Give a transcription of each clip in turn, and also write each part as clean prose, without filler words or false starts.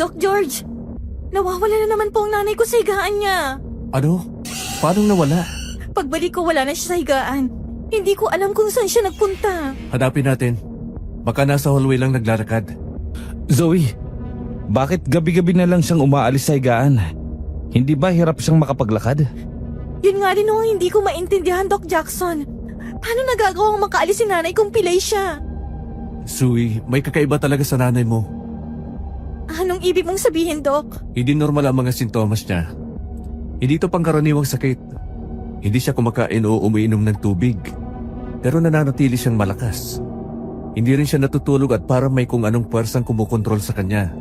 Doc George, nawawala na naman po ang nanay ko sa higaan niya. Ano? Paano nawala? Pagbalik ko wala na siya sa higaan. Hindi ko alam kung saan siya nagpunta. Hanapin natin. Baka nasa hallway lang naglalakad. Zoe, bakit gabi-gabi na lang siyang umaalis sa higaan? Hindi ba hirap siyang makapaglakad? Yun nga rin ang hindi ko maintindihan, Doc Jackson. Paano nagagawang makaalis si nanay kung pilay siya? Zoe, may kakaiba talaga sa nanay mo. Anong ibig mong sabihin, Doc? Hindi normal ang mga sintomas niya. Hindi ito pangkaraniwang sakit. Hindi siya kumakain o umiinom ng tubig. Pero nananatili siyang malakas. Hindi rin siya natutulog at parang may kung anong puwersang kumukontrol sa kanya.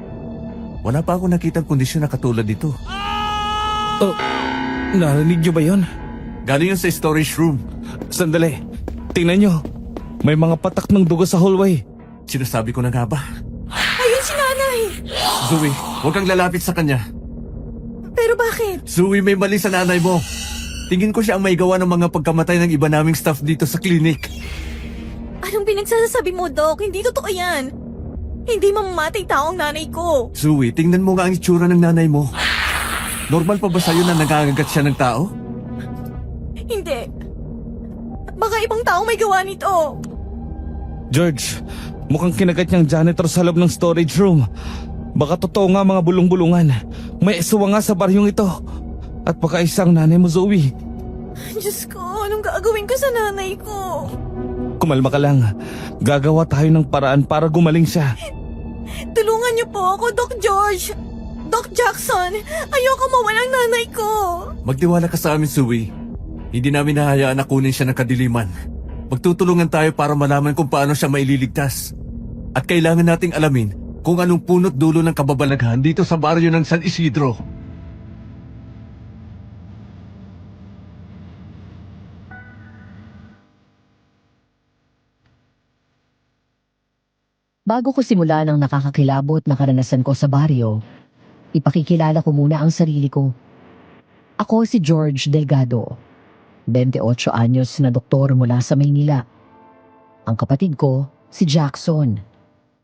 Wala pa ako nakitang kondisyon na katulad dito. Oh, narinig niyo ba yon? Galing yun sa storage room. Sandali, tingnan niyo. May mga patak ng dugo sa hallway. Sinasabi ko na nga ba? Ayun si nanay! Zoe, huwag kang lalapit sa kanya. Pero bakit? Zoe, may mali sa nanay mo. Tingin ko siya ang may gawa ng mga pagkamatay ng iba naming staff dito sa klinik. Anong pinagsasabi mo, Doc? Hindi totoo yan. Hindi mamamatay tao ang nanay ko. Zoe, tingnan mo nga ang itsura ng nanay mo. Normal pa ba sa'yo na nagagagat siya ng tao? Hindi. Baka ibang tao may gawa nito. George, mukhang kinagat niyang janitor sa loob ng storage room. Baka totoo nga mga bulong-bulungan. May aswang nga sa baryong ito. At baka isang nanay mo, Zoe. Diyos ko, anong gagawin ko sa nanay ko? Kumalma ka lang. Gagawa tayo ng paraan para gumaling siya. Tulungan niyo po ako, Doc George. Doc Jackson, ayoko mawalang nanay ko. Magtiwala ka sa amin, Zoe. Hindi namin nahayaan na kunin siya ng kadiliman. Magtutulungan tayo para malaman kung paano siya maililigtas. At kailangan nating alamin kung anong punot dulo ng kababalaghan dito sa baryo ng San Isidro. Bago ko simulan ang nakakakilabot na karanasan ko sa baryo, ipakikilala ko muna ang sarili ko. Ako si George Delgado, 28 anyos na doktor mula sa Maynila. Ang kapatid ko, si Jackson,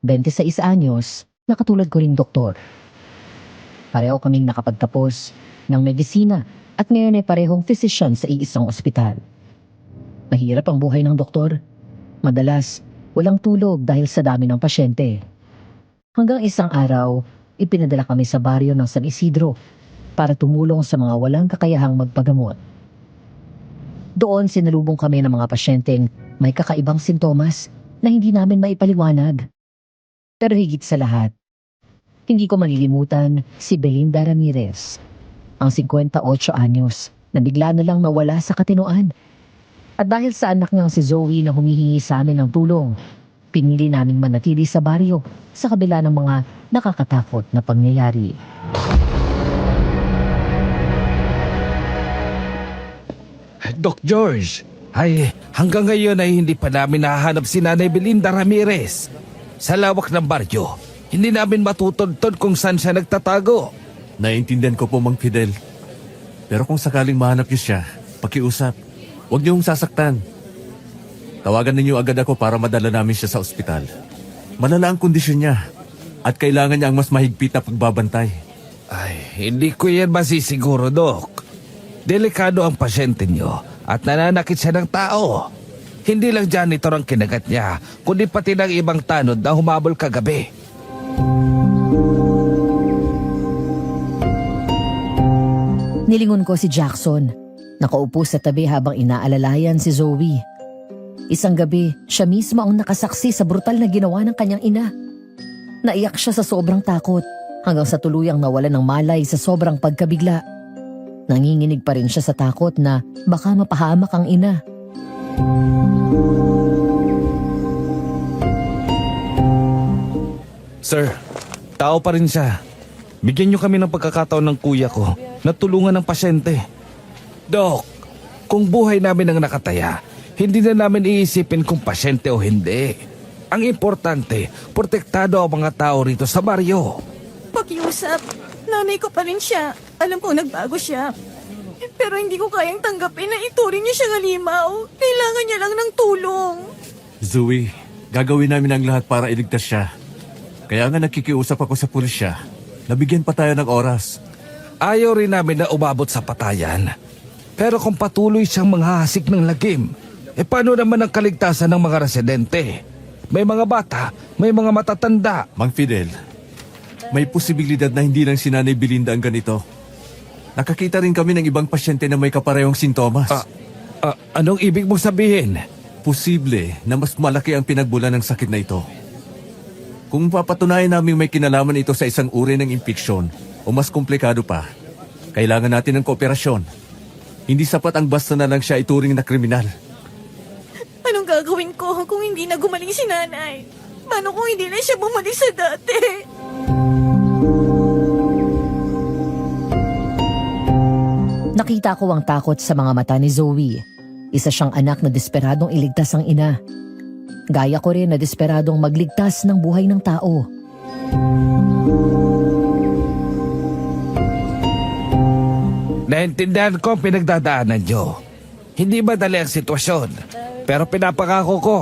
26 anyos, na katulad ko ring doktor. Pareho kaming nakapagtapos ng medisina at ngayon ay parehong physician sa iisang ospital. Mahirap ang buhay ng doktor. Madalas, walang tulog dahil sa dami ng pasyente. Hanggang isang araw, ipinadala kami sa baryo ng San Isidro para tumulong sa mga walang kakayahang magpagamot. Doon sinalubong kami ng mga pasyenteng may kakaibang sintomas na hindi namin maipaliwanag. Pero higit sa lahat, hindi ko malilimutan si Belinda Ramirez, ang 58 anyos na bigla na lang nawala sa katinoan. At dahil sa anak niyang si Zoe na humihingi sa amin ng tulong, pinili naming manatili sa baryo sa kabila ng mga nakakatakot na pangyayari. Doc George, ay hanggang ngayon ay hindi pa namin nahanap si Nanay Belinda Ramirez. Sa lawak ng baryo, hindi namin matutuntun kung saan siya nagtatago. Naiintindihan ko po, Mang Fidel. Pero kung sakaling mahanap niyo siya, pakiusap. Huwag niyong sasaktan. Tawagan ninyo agad ako para madala namin siya sa ospital. Malala ang kondisyon niya at kailangan niya ang mas mahigpit na pagbabantay. Ay, hindi ko yan masisiguro, Doc. Delikado ang pasyente niyo at nananakit siya ng tao. Hindi lang janitor ang kinagat niya, kundi pati ng ibang tanod na humabol kagabi. Nilingon ko si Jackson. Nakaupo sa tabi habang inaalalayan si Zoe. Isang gabi, siya mismo ang nakasaksi sa brutal na ginawa ng kanyang ina. Naiyak siya sa sobrang takot hanggang sa tuluyang nawala ng malay sa sobrang pagkabigla. Nanginginig pa rin siya sa takot na baka mapahamak ang ina. Sir, tao pa rin siya. Bigyan niyo kami ng pagkakataon ng kuya ko na tulungan ng pasyente. Dok, kung buhay namin ang nakataya, hindi na namin iisipin kung pasyente o hindi. Ang importante, protektado ang mga tao rito sa baryo. Pakiusap, nanay ko pa rin siya. Alam kong nagbago siya. Pero hindi ko kayang tanggapin na ituring niya siyang halimaw. Kailangan niya lang ng tulong. Zoe, gagawin namin ang lahat para iligtas siya. Kaya nga nakikiusap ako sa pulisya. Nabigyan pa tayo ng oras. Ayaw rin namin na umabot sa patayan. Pero kung patuloy siyang manghahasik ng lagim, paano naman ang kaligtasan ng mga residente? May mga bata, may mga matatanda. Mang Fidel, may posibilidad na hindi lang si Nanay Belinda ang ganito. Nakakita rin kami ng ibang pasyente na may kaparehong sintomas. Anong ibig mong sabihin? Posible na mas malaki ang pinagbulan ng sakit na ito. Kung papatunayan namin may kinalaman ito sa isang uri ng impeksyon o mas komplikado pa, kailangan natin ng kooperasyon. Hindi sapat ang basta na lang siya ituring na kriminal. Anong gagawin ko kung hindi na gumaling si nanay? Paano kung hindi na siya bumalik sa dati? Nakita ko ang takot sa mga mata ni Zoe. Isa siyang anak na desperadong iligtas ang ina. Gaya ko rin na desperadong magligtas ng buhay ng tao. Naintindihan ko ang pinagdadaanan niyo. Hindi madali ang sitwasyon. Pero pinapangako ko,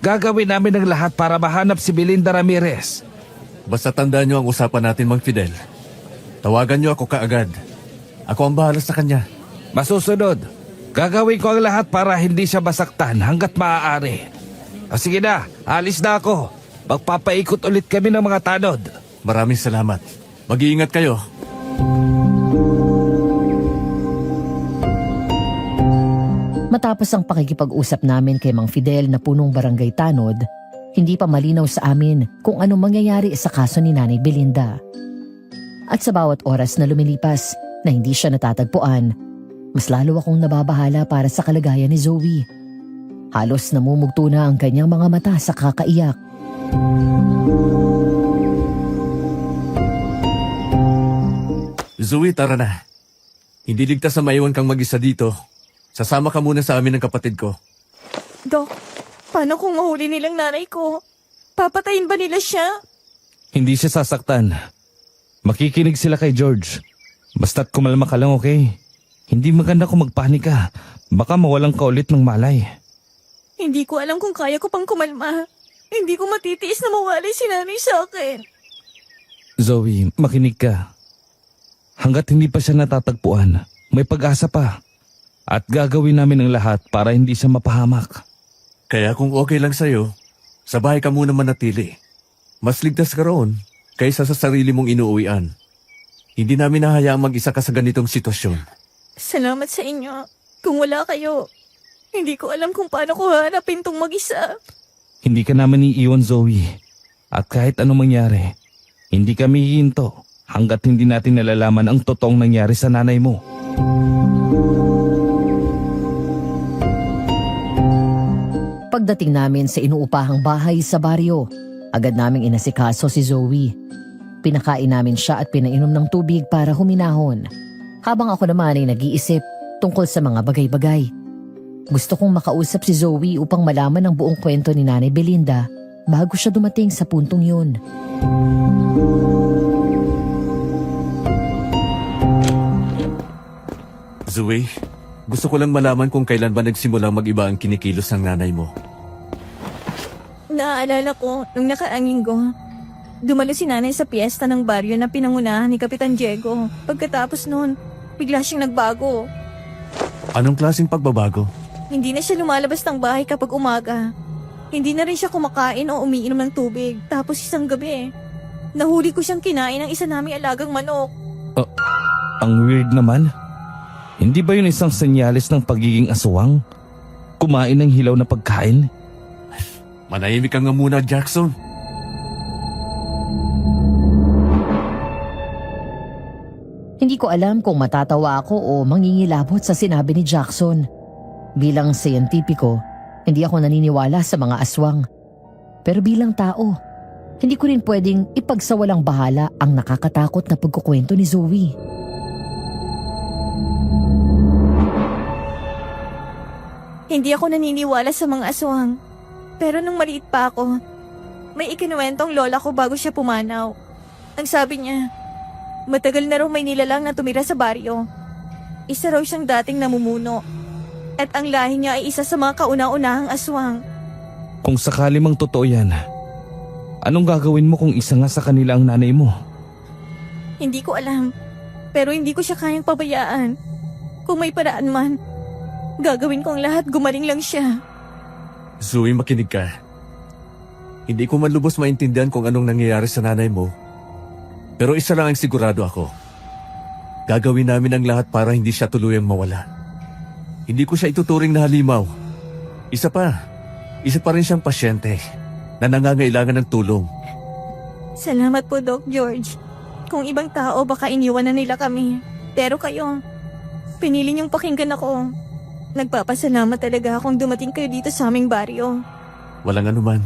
gagawin namin ang lahat para mahanap si Belinda Ramirez. Basta tandaan niyo ang usapan natin, Mang Fidel. Tawagan niyo ako kaagad. Ako ang bahala sa kanya. Masusunod, gagawin ko ang lahat para hindi siya masaktan hanggat maaari. Sige na, alis na ako. Magpapaikot ulit kami ng mga tanod. Maraming salamat. Mag-iingat kayo. Matapos ang pakikipag-usap namin kay Mang Fidel na punong barangay tanod, hindi pa malinaw sa amin kung anong mangyayari sa kaso ni Nanay Belinda. At sa bawat oras na lumilipas na hindi siya natatagpuan, mas lalo akong nababahala para sa kalagayan ni Zoe. Halos namumugto na ang kanyang mga mata sa kakaiyak. Zoe, tara na. Hindi ligtas na maiwan kang mag-isa dito. Sasama ka muna sa amin ng kapatid ko. Dok, paano kung mahuli nilang nanay ko? Papatayin ba nila siya? Hindi siya sasaktan. Makikinig sila kay George. Basta't kumalma ka lang, okay? Hindi maganda kung magpanik ka. Baka mawalan ka ulit ng malay. Hindi ko alam kung kaya ko pang kumalma. Hindi ko matitiis na mawalay si nanay sa akin. Zoe, makinig ka. Hanggat hindi pa siya natatagpuan, may pag-asa pa. At gagawin namin ang lahat para hindi siya mapahamak. Kaya kung okay lang sa'yo, sa bahay ka muna manatili. Mas ligtas ka roon kaysa sa sarili mong inuuwian. Hindi namin nahayaang mag-isa ka sa ganitong sitwasyon. Salamat sa inyo. Kung wala kayo, hindi ko alam kung paano ko hanapin tong mag-isa. Hindi ka namin iiwan, Zoe. At kahit anong mangyari, hindi kami hihinto hanggat hindi natin nalalaman ang totoong nangyari sa nanay mo. Pagdating namin sa inuupahang bahay sa baryo, agad naming inasikaso si Zoe. Pinakain namin siya at pinainom ng tubig para huminahon. Habang ako naman ay nag-iisip tungkol sa mga bagay-bagay. Gusto kong makausap si Zoe upang malaman ang buong kwento ni Nanay Belinda bago siya dumating sa puntong yun. Zoe, gusto ko lang malaman kung kailan ba nagsimulang mag-iba ang kinikilos ng nanay mo. Naaalala ko, nung nakaraang linggo, dumalo si nanay sa piyesta ng baryo na pinangunahan ni Kapitan Diego. Pagkatapos noon, bigla siyang nagbago. Anong klaseng pagbabago? Hindi na siya lumalabas ng bahay kapag umaga. Hindi na rin siya kumakain o umiinom ng tubig. Tapos isang gabi, nahuli ko siyang kinain ng isa naming alagang manok. Ang weird naman. Hindi ba yun isang senyales ng pagiging aswang? Kumain ng hilaw na pagkain? Manahimik ka nga muna, Jackson. Hindi ko alam kung matatawa ako o mangingilabot sa sinabi ni Jackson. Bilang siyentipiko, hindi ako naniniwala sa mga aswang. Pero bilang tao, hindi ko rin pwedeng ipagsawalang bahala ang nakakatakot na pagkukwento ni Zoe. Hindi ako naniniwala sa mga aswang. Pero nung maliit pa ako, may ikinuwentong lola ko bago siya pumanaw. Ang sabi niya, matagal na raw may nilalang na tumira sa baryo. Isa raw siyang dating namumuno. At ang lahi niya ay isa sa mga kauna-unahang aswang. Kung sakali mang totoo yan, anong gagawin mo kung isa nga sa kanila ang nanay mo? Hindi ko alam. Pero hindi ko siya kayang pabayaan. Kung may paraan man, gagawin kong lahat, gumaling lang siya. Zoe, makinig ka. Hindi ko man lubos maintindihan kung anong nangyayari sa nanay mo. Pero isa lang ang sigurado ako. Gagawin namin ang lahat para hindi siya tuluyang mawala. Hindi ko siya ituturing na halimaw. Isa pa rin siyang pasyente na nangangailangan ng tulong. Salamat po, Doc George. Kung ibang tao, baka iniwan na nila kami. Pero kayo, pinili niyong pakinggan ako. Nagpapasalamat talaga akong dumating kayo dito sa aming baryo. Walang anuman.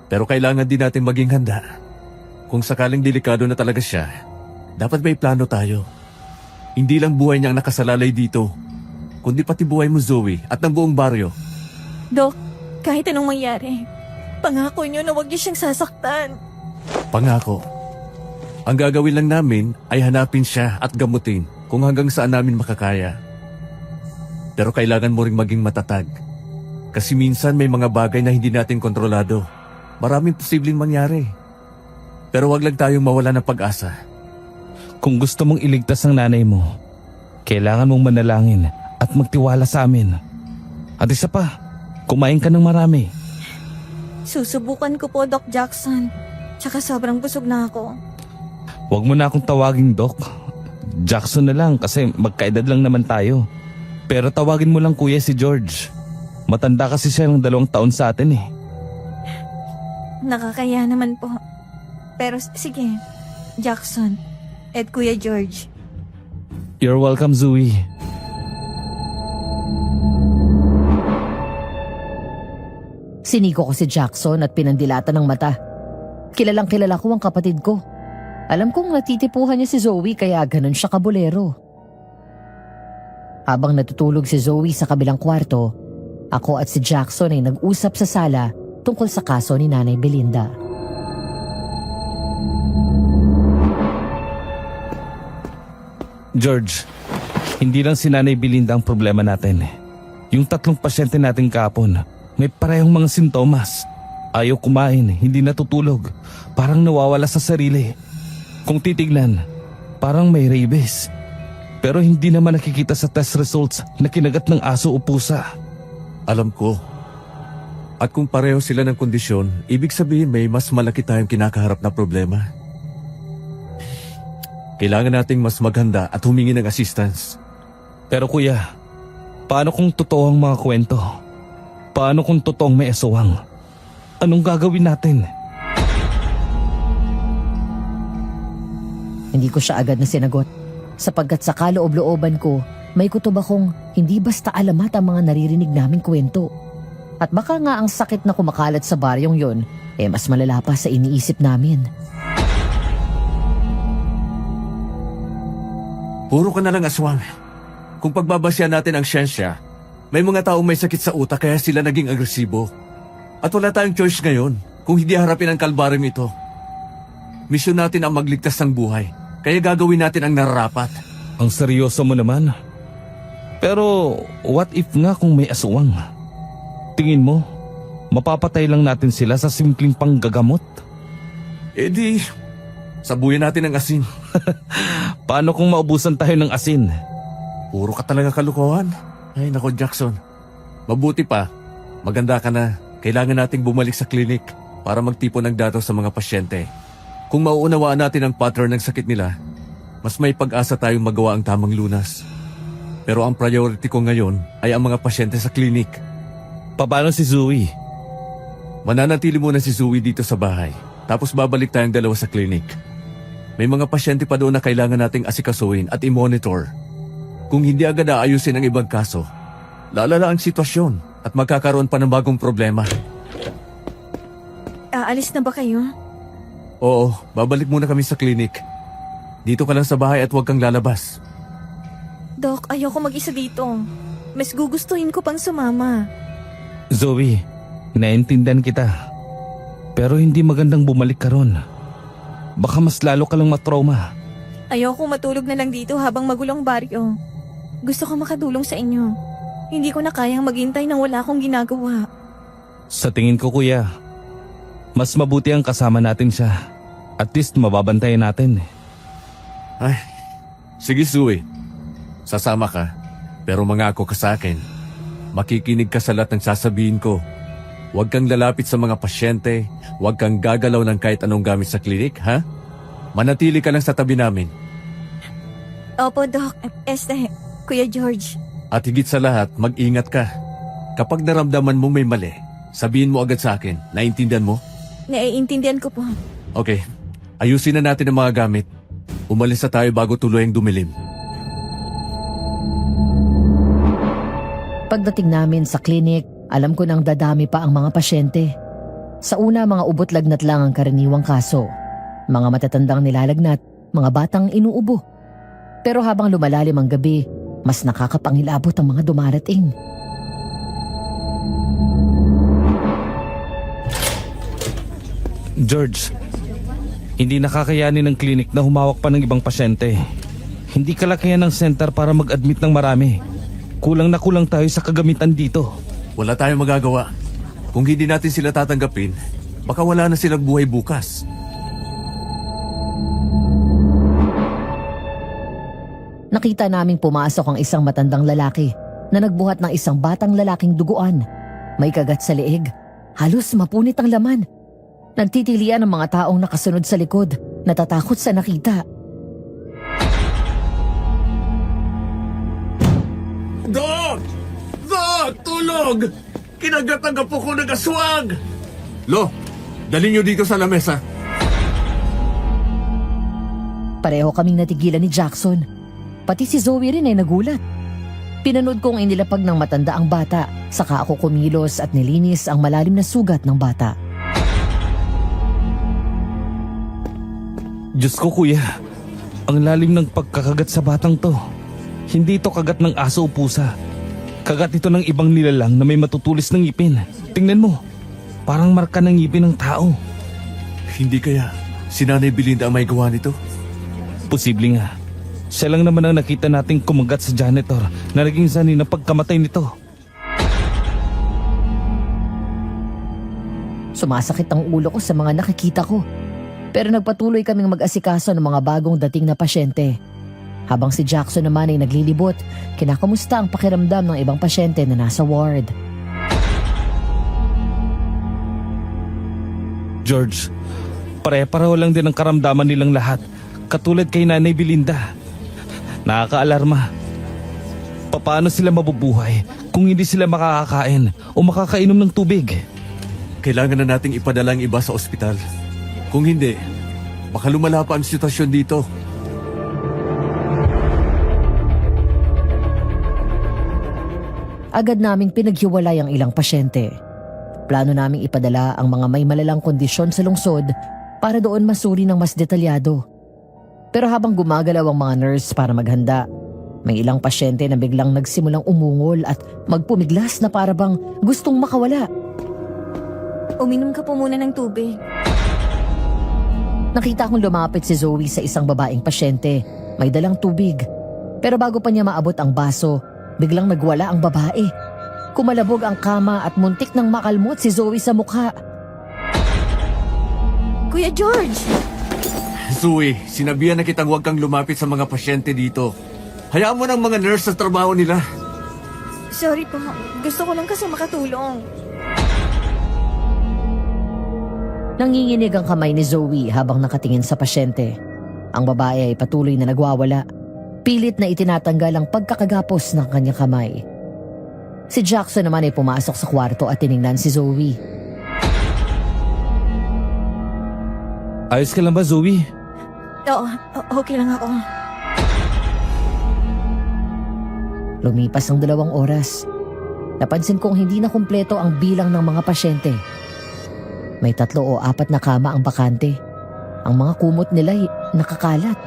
Pero kailangan din natin maging handa. Kung sakaling delikado na talaga siya, dapat may plano tayo. Hindi lang buhay niya ang nakasalalay dito, kundi pati buhay mo, Zoe, at ng buong baryo. Doc, kahit anong mangyari, pangako niyo na huwag niyo siyang sasaktan. Pangako. Ang gagawin lang namin ay hanapin siya at gamutin kung hanggang saan namin makakaya. Pero kailangan mo ring maging matatag. Kasi minsan may mga bagay na hindi natin kontrolado. Maraming posibleng mangyari. Pero wag lang tayong mawala ng pag-asa. Kung gusto mong iligtas ang nanay mo, kailangan mong manalangin at magtiwala sa amin. At isa pa, kumain ka ng marami. Susubukan ko po, Doc Jackson. Tsaka sobrang busog na ako. Huwag mo na akong tawaging Doc. Jackson na lang kasi magkaedad lang naman tayo. Pero tawagin mo lang kuya si George. Matanda kasi siya ng 2 taon sa atin eh. Nakakaya naman po. Pero sige, Jackson at Kuya George. You're welcome, Zoe. Sinigo ko si Jackson at pinandilatan ng mata. Kilalang kilala ko ang kapatid ko. Alam kong natitipuhan niya si Zoe kaya ganun siya kabulero. Habang natutulog si Zoe sa kabilang kwarto, ako at si Jackson ay nag-usap sa sala tungkol sa kaso ni Nanay Belinda. George, hindi lang si Nanay Belinda ang problema natin. Yung 3 pasyente natin kahapon, may parehong mga sintomas. Ayaw kumain, hindi natutulog, parang nawawala sa sarili. Kung titignan, parang may rabies. Pero hindi naman nakikita sa test results na kinagat ng aso o pusa. Alam ko. At kung pareho sila ng kondisyon, ibig sabihin may mas malaki tayong kinakaharap na problema. Kailangan nating mas maghanda at humingi ng assistance. Pero kuya, paano kung totoo ang mga kwento? Paano kung totoong may aswang? Anong gagawin natin? Hindi ko siya agad na sinagot. Sapagkat sa kaloob-looban ko, may kutob akong hindi basta alamat ang mga naririnig naming kwento. At baka nga ang sakit na kumakalat sa baryong yon, mas malala pa sa iniisip namin. Puro ka na lang aswang. Kung pagbabasya natin ang siyensya, may mga taong may sakit sa utak kaya sila naging agresibo. At wala tayong choice ngayon kung hindi harapin ang kalbaryong ito. Misyon natin ang magligtas ng buhay, kaya gagawin natin ang nararapat. Ang seryoso mo naman. Pero what if nga kung may aswang? Tingin mo, mapapatay lang natin sila sa simpleng panggagamot? Eh di, sabuyan natin ang asin. Paano kung maubusan tayo ng asin? Puro ka talaga kalukuhan. Ay nako Jackson, mabuti pa, maganda ka na. Kailangan nating bumalik sa klinik para magtipon ng datos sa mga pasyente. Kung mauunawaan natin ang pattern ng sakit nila, mas may pag-asa tayong magawa ang tamang lunas. Pero ang priority ko ngayon ay ang mga pasyente sa klinik. Paano si Zoe? Mananatili muna si Zoe dito sa bahay, tapos babalik tayong dalawa sa klinik. May mga pasyente pa doon na kailangan nating asikasuhin at i-monitor. Kung hindi agad aayusin ang ibang kaso, lalala ang sitwasyon at magkakaroon pa ng bagong problema. Aalis na ba kayo? Oo, babalik muna kami sa klinik. Dito ka lang sa bahay at huwag kang lalabas. Doc, ayoko mag-isa dito. Mas gugustuhin ko pang sumama. Zoe, naintindihan kita. Pero hindi magandang bumalik ka ron. Baka mas lalo ka lang matrauma. Ayoko matulog na lang dito habang magulong baryo. Gusto ko makatulong sa inyo. Hindi ko na kayang maghintay nang wala akong ginagawa. Sa tingin ko kuya, mas mabuti ang kasama natin siya. At least mababantayan natin. Ay, sige Zoe. Sasama ka. Pero mangako ka sa akin. Makikinig ka sa lahat ng sasabihin ko. Huwag kang lalapit sa mga pasyente. Huwag kang gagalaw ng kahit anong gamit sa klinik, ha? Manatili ka lang sa tabi namin. Opo, Doc. Kuya George. At higit sa lahat, mag-ingat ka. Kapag naramdaman mo may mali, sabihin mo agad sa akin. Naintindihan mo? Naiintindihan ko po. Okay. Ayusin na natin ang mga gamit. Umalis na tayo bago tuluyang dumilim. Pagdating namin sa klinik, alam ko nang dadami pa ang mga pasyente. Sa una, mga ubot lagnat lang ang karaniwang kaso. Mga matatandang nilalagnat, mga batang inuubo. Pero habang lumalalim ang gabi, mas nakakapangilabot ang mga dumarating. George, hindi nakakayanin ng klinik na humawak pa ng ibang pasyente. Hindi kalakihan ng center para mag-admit ng marami. Kulang na kulang tayo sa kagamitan dito. Wala tayong magagawa. Kung hindi natin sila tatanggapin, baka wala na silang buhay bukas. Nakita naming pumasok ang isang matandang lalaki na nagbuhat ng isang batang lalaking duguan. May kagat sa leeg. Halos mapunit ang laman. Nagtitilian ang mga taong nakasunod sa likod, natatakot sa nakita. Dok! Dok! Tulog! Kinagat ang gapo ko ng aswang! Lo, dalhin niyo dito sa lamesa. Pareho kaming natigilan ni Jackson. Pati si Zoe rin ay nagulat. Pinanood kong inilapag ng matanda ang bata, saka ako kumilos at nilinis ang malalim na sugat ng bata. Diyos ko kuya, ang lalim ng pagkakagat sa batang to. Hindi ito kagat ng aso o pusa. Kagat ito ng ibang nilalang na may matutulis ng ngipin. Tingnan mo, parang marka ng ngipin ng tao. Hindi kaya si Nanay Belinda ang may gawa nito? Posible nga. Siya lang naman ang nakita nating kumagat sa janitor na naging sanhi ng pagkamatay nito. Sumasakit ang ulo ko sa mga nakikita ko. Pero nagpatuloy kaming mag-asikaso ng mga bagong dating na pasyente. Habang si Jackson naman ay naglilibot, kinakamusta ang pakiramdam ng ibang pasyente na nasa ward. George, pare-pareho lang din ang karamdaman nilang lahat, katulad kay Nanay Belinda. Nakakaalarma. Paano sila mabubuhay kung hindi sila makakakain o makakainom ng tubig? Kailangan na nating ipadala ang iba sa ospital. Kung hindi, baka lumala pa ang sitwasyon dito. Agad naming pinaghiwalay ang ilang pasyente. Plano naming ipadala ang mga may malalang kondisyon sa lungsod para doon masuri ng mas detalyado. Pero habang gumagalaw ang mga nurse para maghanda, may ilang pasyente na biglang nagsimulang umungol at magpumiglas na para bang gustong makawala. Uminom ka po muna ng tubig. Nakita kong lumapit si Zoe sa isang babaeng pasyente. May dalang tubig. Pero bago pa niya maabot ang baso, biglang nagwala ang babae. Kumalabog ang kama at muntik nang makalmot si Zoe sa mukha. Kuya George! Zoe, sinabihan na kitang huwag kang lumapit sa mga pasyente dito. Hayaan mo ng mga nurse sa trabaho nila. Sorry po. Gusto ko lang kasi makatulong. Nanginginig ang kamay ni Zoe habang nakatingin sa pasyente. Ang babae ay patuloy na nagwawala. Pilit na itinatanggal ang pagkakagapos ng kanyang kamay. Si Jackson naman ay pumasok sa kwarto at tiningnan si Zoe. Ayos ka lang ba, Zoe? Oo, okay lang ako. Lumipas ang 2 oras. Napansin kong hindi na kumpleto ang bilang ng mga pasyente. May 3 o 4 na kama ang bakante. Ang mga kumot nila ay nakakalat.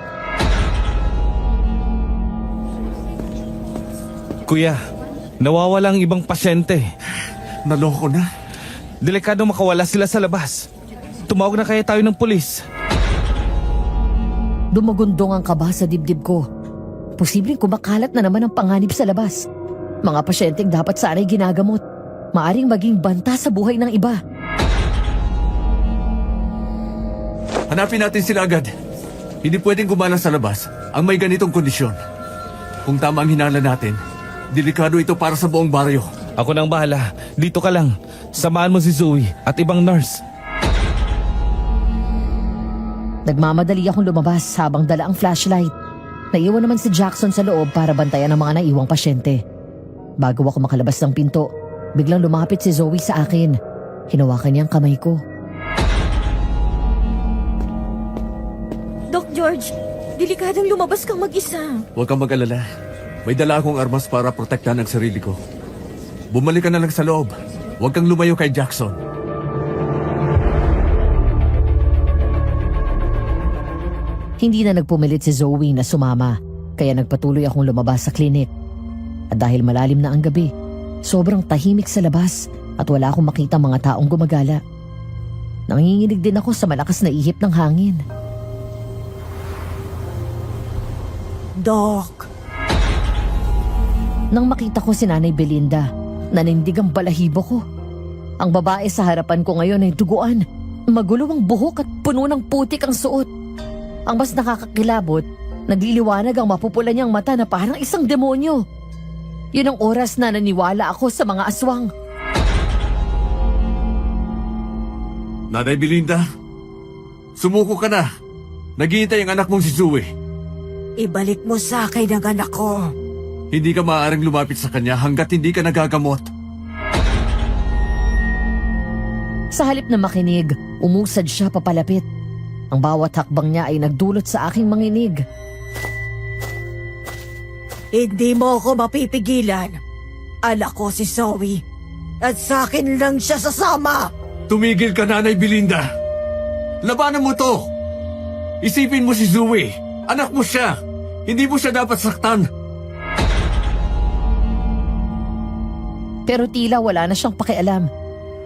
Kuya, nawawala ang ibang pasyente. Naloko na. Delikado makawala sila sa labas. Tumawag na kaya tayo ng pulis. Dumugundong ang kaba sa dibdib ko. Posibleng kumakalat na naman ang panganib sa labas. Mga pasyenteng dapat sana'y ginagamot. Maaring maging banta sa buhay ng iba. Hanapin natin sila agad. Hindi pwedeng gumala sa labas ang may ganitong kondisyon. Kung tama ang hinala natin, delikado ito para sa buong baryo. Ako nang bahala. Dito ka lang. Samahan mo si Zoe at ibang nurse. Nagmamadali akong lumabas habang dala ang flashlight. Naiwan naman si Jackson sa loob para bantayan ang mga naiwang pasyente. Bago ako makalabas ng pinto, biglang lumapit si Zoe sa akin. Hinawakan niya ang kamay ko. Doc George, delikadong lumabas kang mag-isa. Huwag kang mag-alala. May dala akong armas para protektahan ang sarili ko. Bumalik ka na lang sa loob. Huwag kang lumayo kay Jackson. Hindi na nagpumilit si Zoe na sumama, kaya nagpatuloy akong lumabas sa klinik. At dahil malalim na ang gabi, sobrang tahimik sa labas at wala akong makita mga taong gumagala. Nanginginig din ako sa malakas na ihip ng hangin. Doc, Nang makita ko si Nanay Belinda, nanindig ang balahibo ko. Ang babae sa harapan ko ngayon ay duguan. Magulo ang buhok at puno ng putik ang suot. Ang mas nakakakilabot, nagliliwanag ang mapupula niyang mata na parang isang demonyo. Yun ang oras na naniwala ako sa mga aswang. Nanay Belinda, sumuko ka na. Naghihintay ang anak mong si Zoe. ibalik mo sa akin ang anak ko. Hindi ka maaaring lumapit sa kanya hanggat hindi ka nagagamot. Sa halip na makinig, umusad siya papalapit. Ang bawat hakbang niya ay nagdulot sa aking manginig. Hindi mo ako mapipigilan. Anak ko si Zoe. At sa akin lang siya sasama. Tumigil ka, Nanay Belinda. Labanan mo to. Isipin mo si Zoe. Anak mo siya. Hindi mo siya dapat saktan. Pero tila wala na siyang pakialam.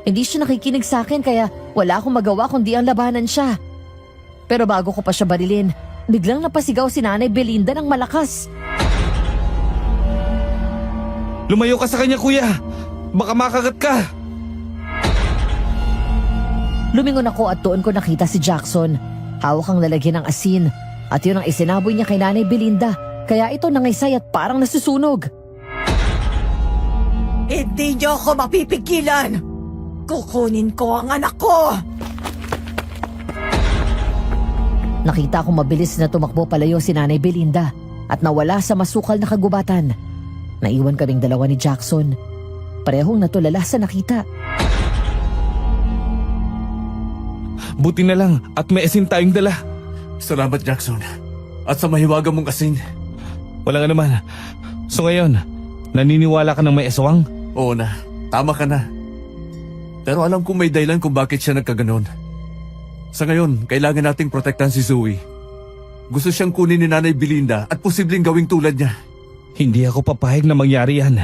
Hindi siya nakikinig sa akin kaya wala akong magawa kundi ang labanan siya. Pero bago ko pa siya barilin, biglang napasigaw si Nanay Belinda ng malakas. Lumayo ka sa kanya, kuya. Baka makagat ka. Lumingon ako at doon ko nakita si Jackson. Hawak ang lalagyan ng asin at yun ang isinaboy niya kay Nanay Belinda. Kaya ito nangaysay at parang nasusunog. Hindi niyo ako mapipigilan. Kukunin ko ang anak ko. Nakita ko mabilis na tumakbo palayo si Nanay Belinda at nawala sa masukal na kagubatan. Naiwan kaming dalawa ni Jackson. Parehong natulala sa nakita. Buti na lang at may asin tayong dala. Salamat, Jackson. At sa mahiwaga mong asin. Wala nga naman. So ngayon, naniniwala ka ng may aswang? Oo na, tama ka na. Pero alam kong may dahilan kung bakit siya nagkaganon. Sa ngayon, kailangan nating protektahan si Zoe. Gusto siyang kunin ni Nanay Belinda at posibleng gawing tulad niya. Hindi ako papayag na mangyari yan.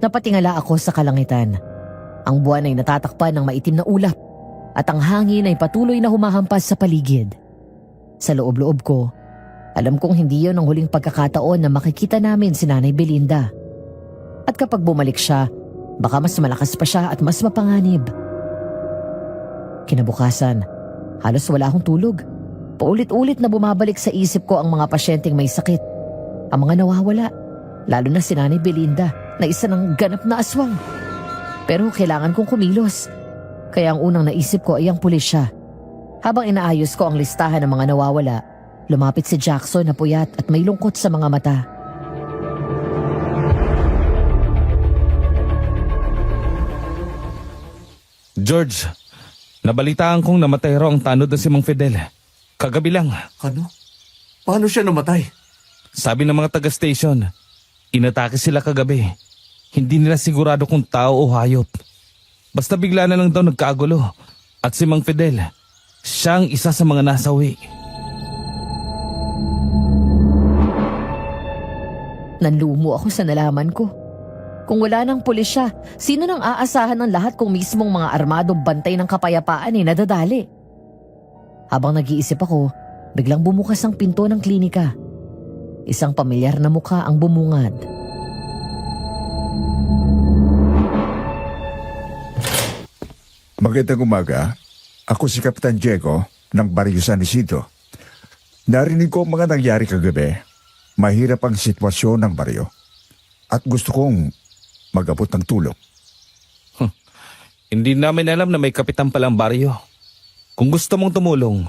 Napatingala ako sa kalangitan. Ang buwan ay natatakpan ng maitim na ulap at ang hangin ay patuloy na humahampas sa paligid. Sa loob-loob ko, alam kong hindi yun ang huling pagkakataon na makikita namin si Nanay Belinda. At kapag bumalik siya, baka mas malakas pa siya at mas mapanganib. Kinabukasan, halos wala akong tulog. Paulit-ulit na bumabalik sa isip ko ang mga pasyenteng may sakit. Ang mga nawawala, lalo na si Nanay Belinda na isa ng ganap na aswang. Pero kailangan kong kumilos. Kaya ang unang naisip ko ay ang pulisya. Habang inaayos ko ang listahan ng mga nawawala, lumapit si Jackson na puyat at may lungkot sa mga mata. George, nabalitaan kong namatay raw ang tanod na si Mang Fidel. Kagabi lang. Ano? Paano siya namatay? Sabi ng mga taga-station, inatake sila kagabi. Hindi nila sigurado kung tao o hayop. Basta bigla na lang daw nagkagulo. At si Mang Fidel, siya ang isa sa mga nasawi. Nanlumo ako sa nalaman ko. Kung wala ng pulisya, sino nang aasahan ng lahat kung mismong mga armadong bantay ng kapayapaan ay nadadali? Habang nag-iisip ako, biglang bumukas ang pinto ng klinika. Isang pamilyar na mukha ang bumungad. Magandang umaga. Ako si Kapitan Diego ng Barrio San Isidro. Narinig ko ang mga nangyari kagabi. Mahirap ang sitwasyon ng baryo. At gusto kong mag-abot ng tulong. Hindi namin alam na may kapitan palang baryo. Kung gusto mong tumulong,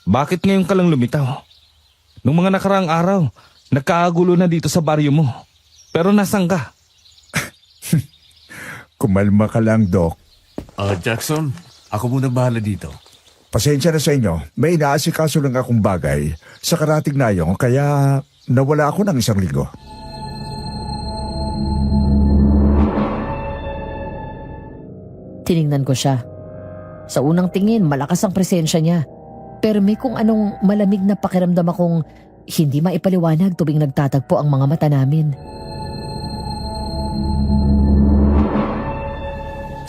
bakit ngayon ka lang lumitaw? Nung mga nakaraang araw, nagkaagulo na dito sa baryo mo. Pero nasan ka? Kumalma ka lang, Doc. Jackson, ako muna bahala dito. Pasensya na sa inyo. May inaasikaso lang akong bagay sa karating na yun, kaya nawala ako ng 1 linggo. Tiningnan ko siya. Sa unang tingin, malakas ang presensya niya. Pero may kung anong malamig na pakiramdam akong hindi maipaliwanag tuwing nagtatagpo ang mga mata namin.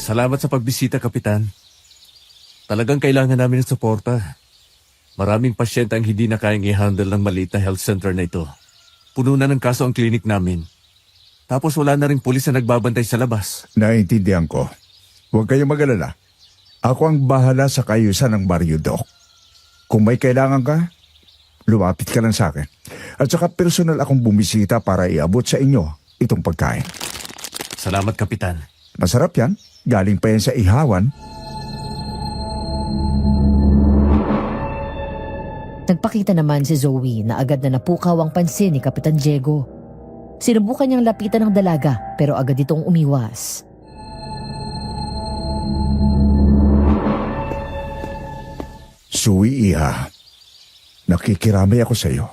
Salamat sa pagbisita, Kapitan. Talagang kailangan namin ng suporta. Maraming pasyente ang hindi na kayang i-handle ng maliit na health center na ito. Puno na ng kaso ang klinik namin. Tapos wala na rin pulis na nagbabantay sa labas. Naintindihan ko. Huwag kayong mag-alala. Ako ang bahala sa kayusan ng baryo, Doc. Kung may kailangan ka, lumapit ka lang sa akin. At saka personal akong bumisita para iabot sa inyo itong pagkain. Salamat, Kapitan. Masarap yan. Galing pa yan sa ihawan. Nagpakita naman si Zoe na agad na napukaw ang pansin ni Kapitan Diego. Sinubukan niyang lapitan ng dalaga pero agad itong umiwas. Zoe, Iha. Nakikiramay ako sa iyo.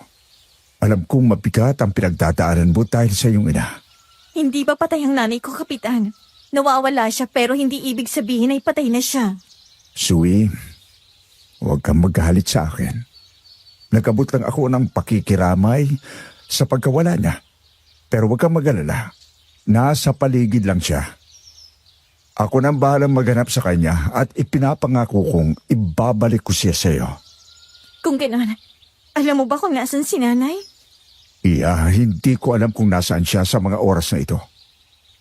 Alam kong mabigat ang pinagdadaanan mo dahil sa iyong ina. Hindi ba patay ang nanay ko, Kapitan? Nawawala siya pero hindi ibig sabihin ay patay na siya. Zoe, huwag kang maghalit sa akin. Nagabot lang ako ng pakikiramay sa pagkawala niya. Pero huwag kang mag-alala. Nasa paligid lang siya. Ako nang bahalang maghanap sa kanya at ipinapangako kong ibabalik ko siya sa iyo. Kung gano'n, alam mo ba kung nasan si nanay? Iya, hindi ko alam kung nasaan siya sa mga oras na ito.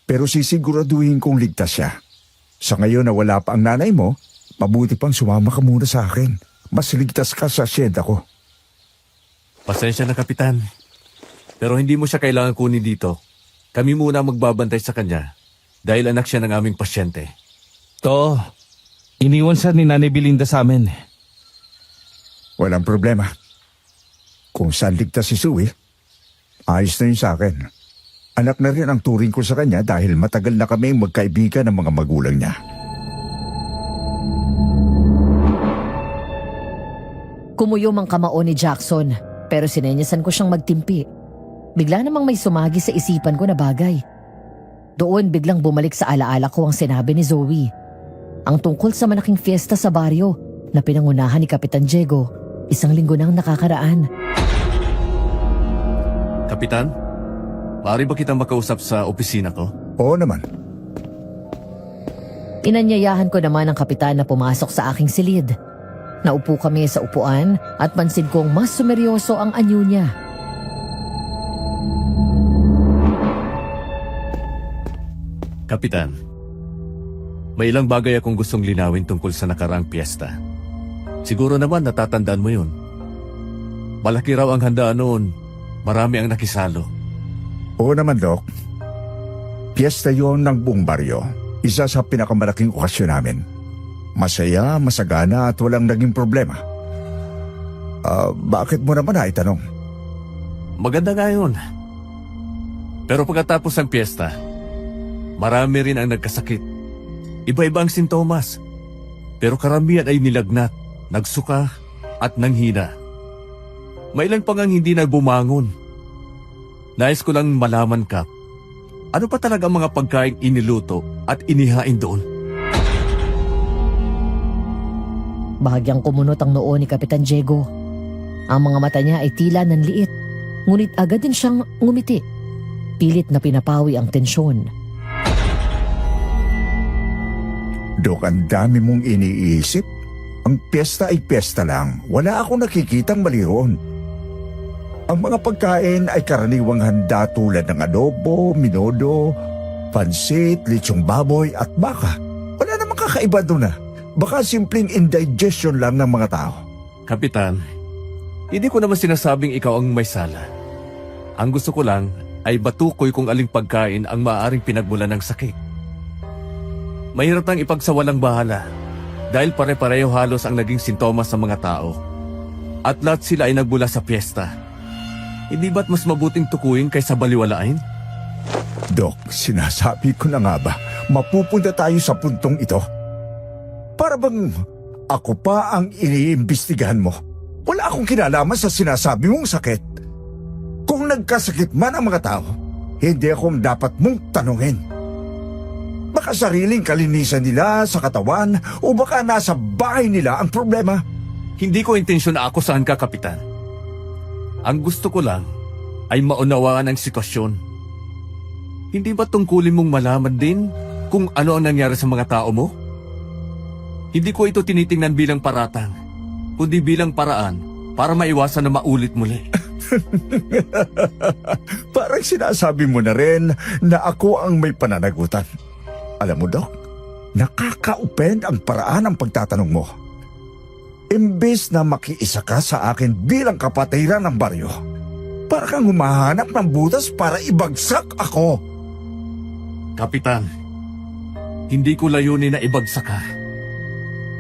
Pero sisiguraduhin kong ligtas siya. Sa ngayon na wala pa ang nanay mo, mabuti pang sumama ka muna sa akin. Mas ligtas ka sa asyenda ko. Pasensya na, Kapitan. Pero hindi mo siya kailangan kunin dito. Kami muna magbabantay sa kanya dahil anak siya ng aming pasyente. To, iniwan siya ni Nanay Belinda sa amin. Walang problema. Kung saan ligtas si Zoe, ayos na yun sa akin. Anak na rin ang turing ko sa kanya dahil matagal na kami magkaibigan ng mga magulang niya. Kumuyom ang kamao ni Jackson pero sinenyasan ko siyang magtimpi. Bigla namang may sumagi sa isipan ko na bagay. Doon biglang bumalik sa alaala ko ang sinabi ni Zoe. Ang tungkol sa malaking fiesta sa baryo na pinangunahan ni Kapitan Diego 1 linggo nang nakakaraan. Kapitan, maaari ba kitang makausap sa opisina ko? Oo naman. Inanyayahan ko naman ang kapitan na pumasok sa aking silid. Naupo kami sa upuan at pansin kong mas sumeryoso ang anyo niya. Kapitan, may ilang bagay akong gustong linawin tungkol sa nakaraang piyesta. Siguro naman natatandaan mo yun. Malaki raw ang handaan noon. Marami ang nakisalo. Oo naman, Doc. Piyesta yon ng buong baryo. Isa sa pinakamalaking okasyon namin. Masaya, masagana at walang naging problema. Bakit mo naman naitanong? Maganda nga yun. Pero pagkatapos ng piyesta, marami rin ang nagkasakit. Iba-iba ang sintomas. Pero karamihan ay nilagnat, nagsuka at nanghina. May ilan pang ang hindi na bumangon. Nais ko lang malaman, Kap, ano pa talaga ang mga pagkain iniluto at inihain doon? Bahagyang kumunot ang noo ni Kapitan Diego. Ang mga mata niya ay tila nanliit, ngunit agad din siyang ngumiti. Pilit na pinapawi ang tensyon. Dok, ang dami mong iniisip. Ang piyesta ay piyesta lang. Wala akong nakikitang mali roon. Ang mga pagkain ay karaniwang handa tulad ng adobo, minodo, pansit, lechong baboy at baka. Wala namang kakaiba doon . Baka simpleng indigestion lang ng mga tao. Kapitan, hindi ko naman sinasabing ikaw ang may sala. Ang gusto ko lang ay batukoy kung aling pagkain ang maaaring pinagmulan ng sakit. Mahirap nang ipagsawalang bahala dahil pare-pareho halos ang naging sintomas ng mga tao. At lahat sila ay nagmula sa piyesta. Hindi ba't mas mabuting tukuyin kaysa baliwalain? Dok, sinasabi ko na nga ba, mapupunta tayo sa puntong ito. Para bang ako pa ang iniimbestigahan mo? Wala akong kinalaman sa sinasabi mong sakit. Kung nagkasakit man ang mga tao, hindi ako dapat mong tanungin. Baka sariling kalinisan nila sa katawan o baka nasa bahay nila ang problema. Hindi ko intensyon na akusahan ka, Kapitan. Ang gusto ko lang ay maunawaan ang sitwasyon. Hindi ba tungkulin mong malaman din kung ano ang nangyari sa mga tao mo? Hindi ko ito tinitingnan bilang paratang, kundi bilang paraan para maiwasan na maulit muli. Parang sinasabi mo na rin na ako ang may pananagutan. Alam mo, Dok, nakaka-offend ang paraan ng pagtatanong mo. Imbes na makiisa ka sa akin bilang kapatiran ng baryo, para kang humahanap ng butas para ibagsak ako. Kapitan, hindi ko layunin na ibagsak ka.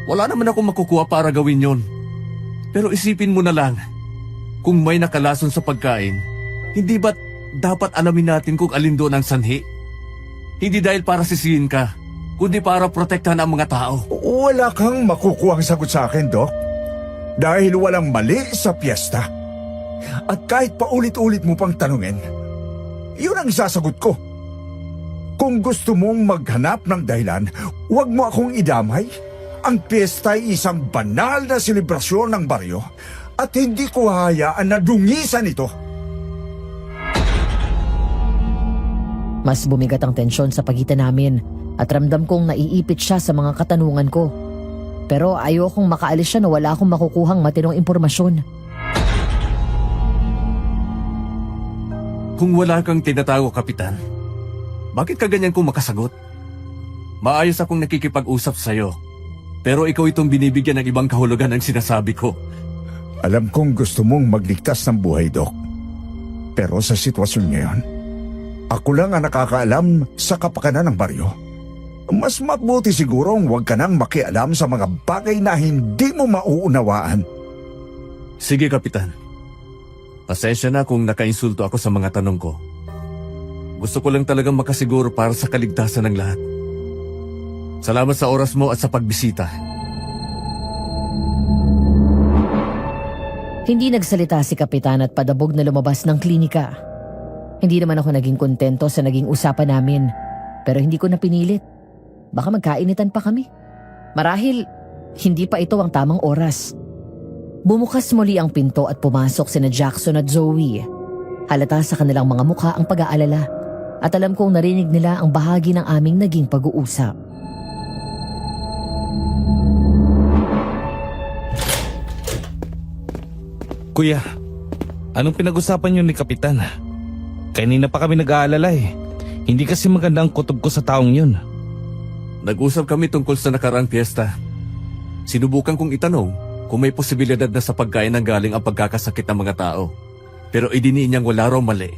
Wala naman ako makukuha para gawin yon. Pero isipin mo na lang, kung may nakalason sa pagkain, hindi ba't dapat alamin natin kung alin doon ang sanhi? Hindi dahil para sisihin ka, kundi para protektahan ang mga tao. Wala kang makukuhang sagot sa akin, Dok. Dahil walang mali sa piyesta. At kahit paulit-ulit mo pang tanungin, yun ang isasagot ko. Kung gusto mong maghanap ng dahilan, huwag mo akong idamay. Ang piyesta ay isang banal na selebrasyon ng baryo at hindi ko hahayaan na dungisan ito. Mas bumigat ang tensyon sa pagitan namin at ramdam kong naiipit siya sa mga katanungan ko. Pero ayokong makaalis siya na wala akong makukuhang matinong impormasyon. Kung wala kang tinatago, Kapitan, bakit ka ganyan kung makasagot? Maayos akong nakikipag-usap sa'yo, pero ikaw itong binibigyan ng ibang kahulugan ang sinasabi ko. Alam kong gusto mong magligtas ng buhay, Dok. Pero sa sitwasyon ngayon, ako lang ang nakakaalam sa kapakanan ng baryo. Mas mabuti sigurong huwag ka nang makialam sa mga bagay na hindi mo mauunawaan. Sige, Kapitan. Pasensya na kung nakainsulto ako sa mga tanong ko. Gusto ko lang talagang makasiguro para sa kaligtasan ng lahat. Salamat sa oras mo at sa pagbisita. Hindi nagsalita si Kapitan at padabog na lumabas ng klinika. Hindi naman ako naging kontento sa naging usapan namin, pero hindi ko na pinilit. Baka magkainitan pa kami. Marahil, hindi pa ito ang tamang oras. Bumukas muli ang pinto at pumasok sina Jackson at Zoe. Halata sa kanilang mga mukha ang pag-aalala at alam kong narinig nila ang bahagi ng aming naging pag-uusap. Kuya, anong pinag-usapan niyo ni Kapitan? Kanina pa kami nag-aalala eh. Hindi kasi maganda ang kutob ko sa taong yun. Nag-usap kami tungkol sa nakaraang piyesta. Sinubukan kong itanong kung may posibilidad na sa pagkain ng galing ang pagkakasakit ng mga tao. Pero idiniin niyang wala raw mali.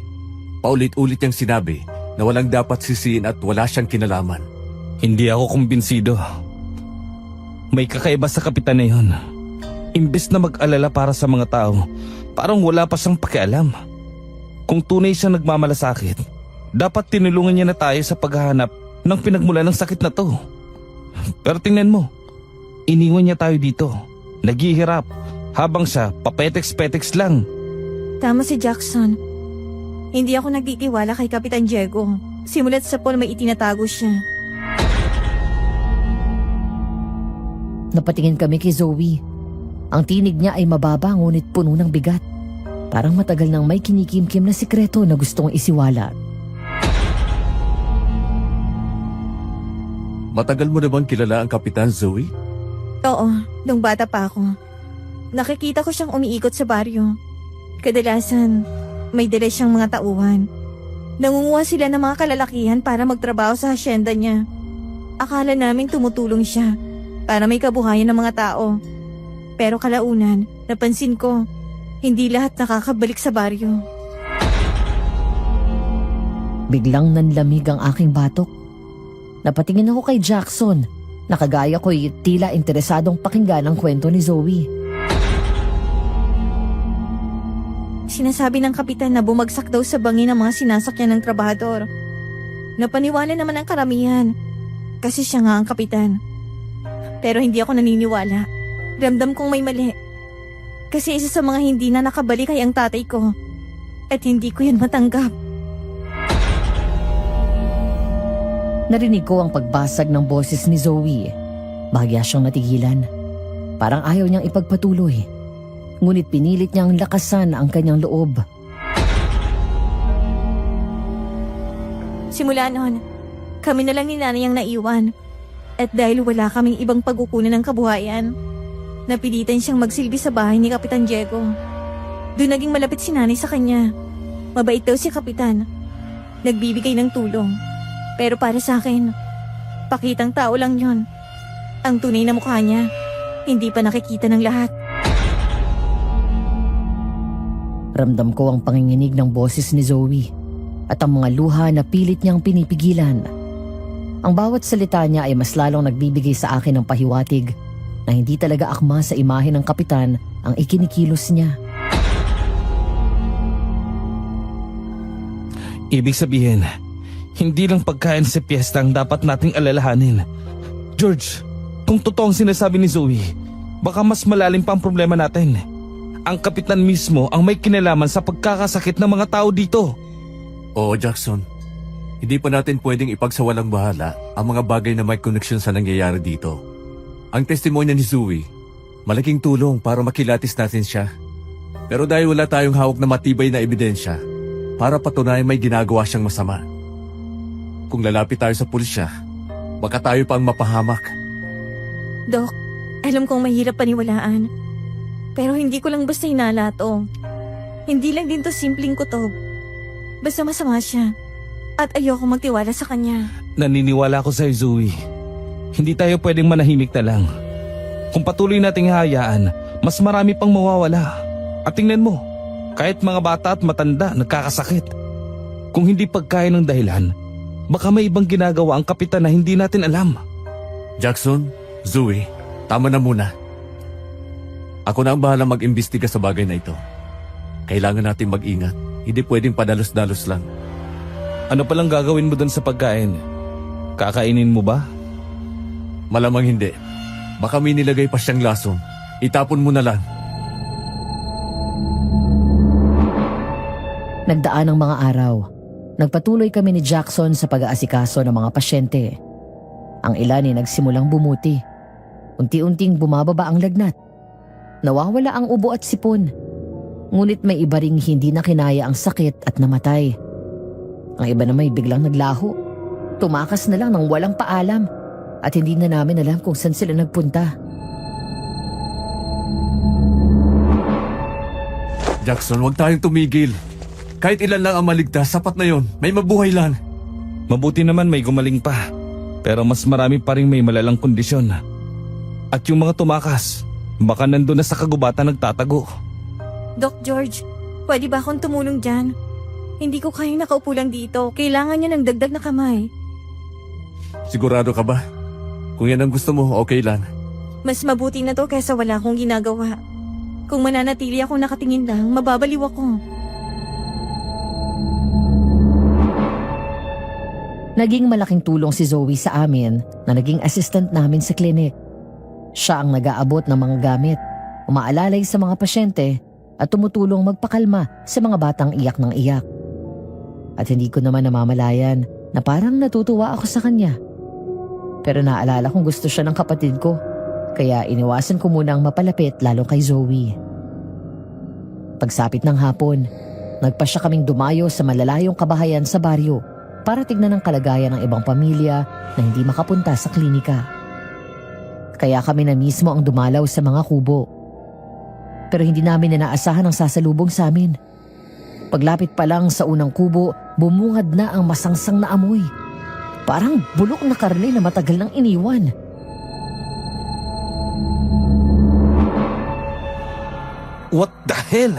Paulit-ulit niyang sinabi na walang dapat sisiin at wala siyang kinalaman. Hindi ako kumbinsido. May kakaiba sa Kapitan na yun. Imbes na mag-alala para sa mga tao, parang wala pa siyang pakialam. Kung tunay siyang nagmamalasakit, dapat tinulungan niya na tayo sa paghahanap ng pinagmulan ng sakit na to. Pero tingnan mo, iniwan niya tayo dito, naghihirap, habang siya papetex-petex lang. Tama si Jackson. Hindi ako nagtitiwala kay Kapitan Diego. Simulat sa pool may itinatago siya. Napatingin kami kay Zoe. Ang tinig niya ay mababa ngunit puno ng bigat. Parang matagal nang may kinikim-kim na sikreto na gustong isiwalat. Matagal mo na bang kilala ang Kapitan, Zoe? Oo, nung bata pa ako. Nakikita ko siyang umiikot sa baryo. Kadalasan, may dala siyang mga tauhan. Nangunguha sila ng mga kalalakihan para magtrabaho sa hasyenda niya. Akala namin tumutulong siya. para may kabuhayan ng mga tao. Pero kalaunan, napansin ko, hindi lahat nakakabalik sa baryo. Biglang nanlamig ang aking batok. Napatingin ako kay Jackson. Nakagaya ko'y tila interesadong pakinggan ang kwento ni Zoe. Sinasabi ng kapitan na bumagsak daw sa bangin ang mga sinasakyan ng trabahador. Napaniwala naman ang karamihan kasi siya nga ang kapitan. Pero hindi ako naniniwala. Ramdam kong may mali. Kasi isa sa mga hindi na nakabalik ay ang tatay ko. At hindi ko yan matanggap. Narinig ko ang pagbasag ng boses ni Zoe. Bahagya siyang natigilan. Parang ayaw niyang ipagpatuloy. Ngunit pinilit niyang lakasan ang kanyang loob. Simula noon, kami na lang ni nanay ang naiwan. At dahil wala kaming ibang pagkukunan ng kabuhayan, napilitan siyang magsilbi sa bahay ni Kapitan Diego. Doon naging malapit si nanay sa kanya. Mabait daw si Kapitan. Nagbibigay ng tulong. Pero para sa akin, pakitang tao lang yon. Ang tunay na mukha niya, hindi pa nakikita ng lahat. Ramdam ko ang panginginig ng boses ni Zoe at ang mga luha na pilit niyang pinipigilan. Ang bawat salita niya ay mas lalong nagbibigay sa akin ng pahiwatig na hindi talaga akma sa imahe ng kapitan ang ikinikilos niya. Ibig sabihin, hindi lang pagkain sa piyesta ang dapat nating alalahanin. George, kung totoong sinasabi ni Zoe, baka mas malalim pa ang problema natin. Ang kapitan mismo ang may kinalaman sa pagkakasakit ng mga tao dito. Oo, Jackson. Hindi pa natin pwedeng ipagsawalang bahala ang mga bagay na may koneksyon sa nangyayari dito. Ang testimonya ni Zoe, malaking tulong para makilatis natin siya. Pero dahil wala tayong hawak na matibay na ebidensya, para patunayan may ginagawa siyang masama. Kung lalapit tayo sa pulisya, baka tayo pa ang mapahamak. Dok, alam kong mahirap paniwalaan. Pero hindi ko lang basta hinala to. Hindi lang din to simpleng kutob. Basta masama siya. At ayoko magtiwala sa kanya. Naniniwala ako sa'yo, Zoe. Hindi tayo pwedeng manahimik na lang. Kung patuloy nating hahayaan, mas marami pang mawawala. At tingnan mo, kahit mga bata at matanda nagkakasakit. Kung hindi pagkain ng dahilan, baka may ibang ginagawa ang kapitan na hindi natin alam. Jackson, Zoe, tama na muna. Ako na ang bahala mag-imbestiga sa bagay na ito. Kailangan natin mag-ingat. Hindi pwedeng padalos-dalos lang. Ano palang gagawin mo dun sa pagkain? Kakainin mo ba? Malamang hindi. Baka may nilagay pa siyang lason. Itapon mo na lang. Nagdaan ang mga araw. Nagpatuloy kami ni Jackson sa pag-aasikaso ng mga pasyente. Ang ilan ay nagsimulang bumuti. Unti-unting bumababa ang lagnat. Nawawala ang ubo at sipon. Ngunit may iba ring hindi na kinaya ang sakit at namatay. Ang iba na may biglang naglaho. Tumakas na lang ng walang paalam at hindi na namin alam kung saan sila nagpunta. Jackson, huwag tayong tumigil. Kahit ilan lang ang maligtas, sapat na yon. May mabuhay lang. Mabuti naman may gumaling pa. Pero mas marami pa rin may malalang kondisyon. At yung mga tumakas, baka nandun na sa kagubatan nagtatago. Doc George, pwede ba akong tumulong dyan? Hindi ko kayang nakaupo lang dito. Kailangan niya ng dagdag na kamay. Sigurado ka ba? Kung yan ang gusto mo, okay lang. Mas mabuti na to kaysa wala akong ginagawa. Kung mananatili akong nakatingin lang, mababaliw ako. Naging malaking tulong si Zoe sa amin na naging assistant namin sa klinik. Siya ang nag-aabot ng mga gamit, umaalalay sa mga pasyente at tumutulong magpakalma sa mga batang iyak ng iyak. At hindi ko naman namamalayan na parang natutuwa ako sa kanya. Pero naalala kong gusto siya ng kapatid ko, kaya iniwasan ko munang mapalapit lalo kay Zoe. Pagsapit ng hapon, nagpasya kaming dumayo sa malalayong kabahayan sa baryo para tignan ang kalagayan ng ibang pamilya na hindi makapunta sa klinika. Kaya kami na mismo ang dumalaw sa mga kubo. Pero hindi namin inaasahan ang sasalubong sa amin. Paglapit pa lang sa unang kubo, bumungad na ang masangsang na amoy. Parang bulok na karne na matagal nang iniwan. What the hell?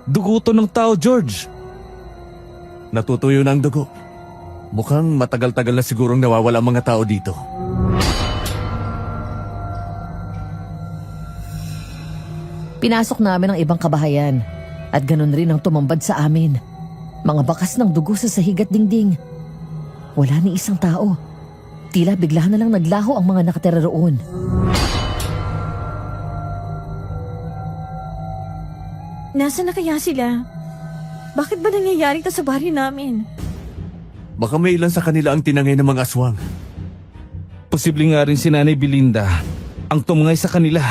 Dugo to ng tao, George. Natutuyo na ang dugo. Mukhang matagal-tagal na sigurong nawawala ang mga tao dito. Pinasok namin ang ibang kabahayan at ganun rin ang tumambad sa amin. Mga bakas ng dugo sa sahig at dingding. Wala ni isang tao. Tila bigla na lang naglaho ang mga nakatira roon. Nasaan na kaya sila? Bakit ba nangyayari ito sa baryo namin? Baka may ilan sa kanila ang tinangay ng mga aswang. Posible nga rin si Nanay Belinda ang tumungay sa kanila.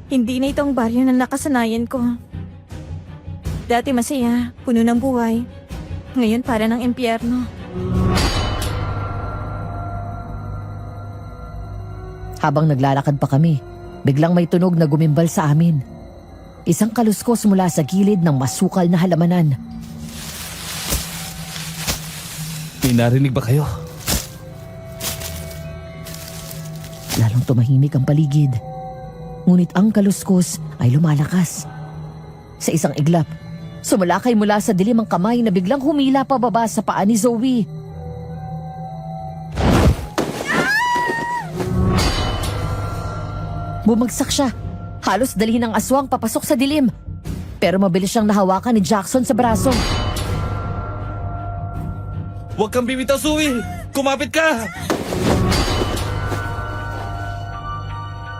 Hindi na ito ang baryo na nakasanayan ko. Dati masaya, puno ng buhay. Ngayon para ng impyerno. Habang naglalakad pa kami, biglang may tunog na gumimbal sa amin. Isang kaluskos mula sa gilid ng masukal na halamanan. May narinig ba kayo? Lalong tumahimik ang paligid. Ngunit ang kaluskos ay lumalakas. Sa isang iglap, sumalakay mula sa dilim ang kamay na biglang humila pababa sa paa ni Zoe. Bumagsak siya. Halos dalhin ng aswang papasok sa dilim. Pero mabilis siyang nahawakan ni Jackson sa braso. Huwag kang bibitaw, Zoe! Kumapit ka!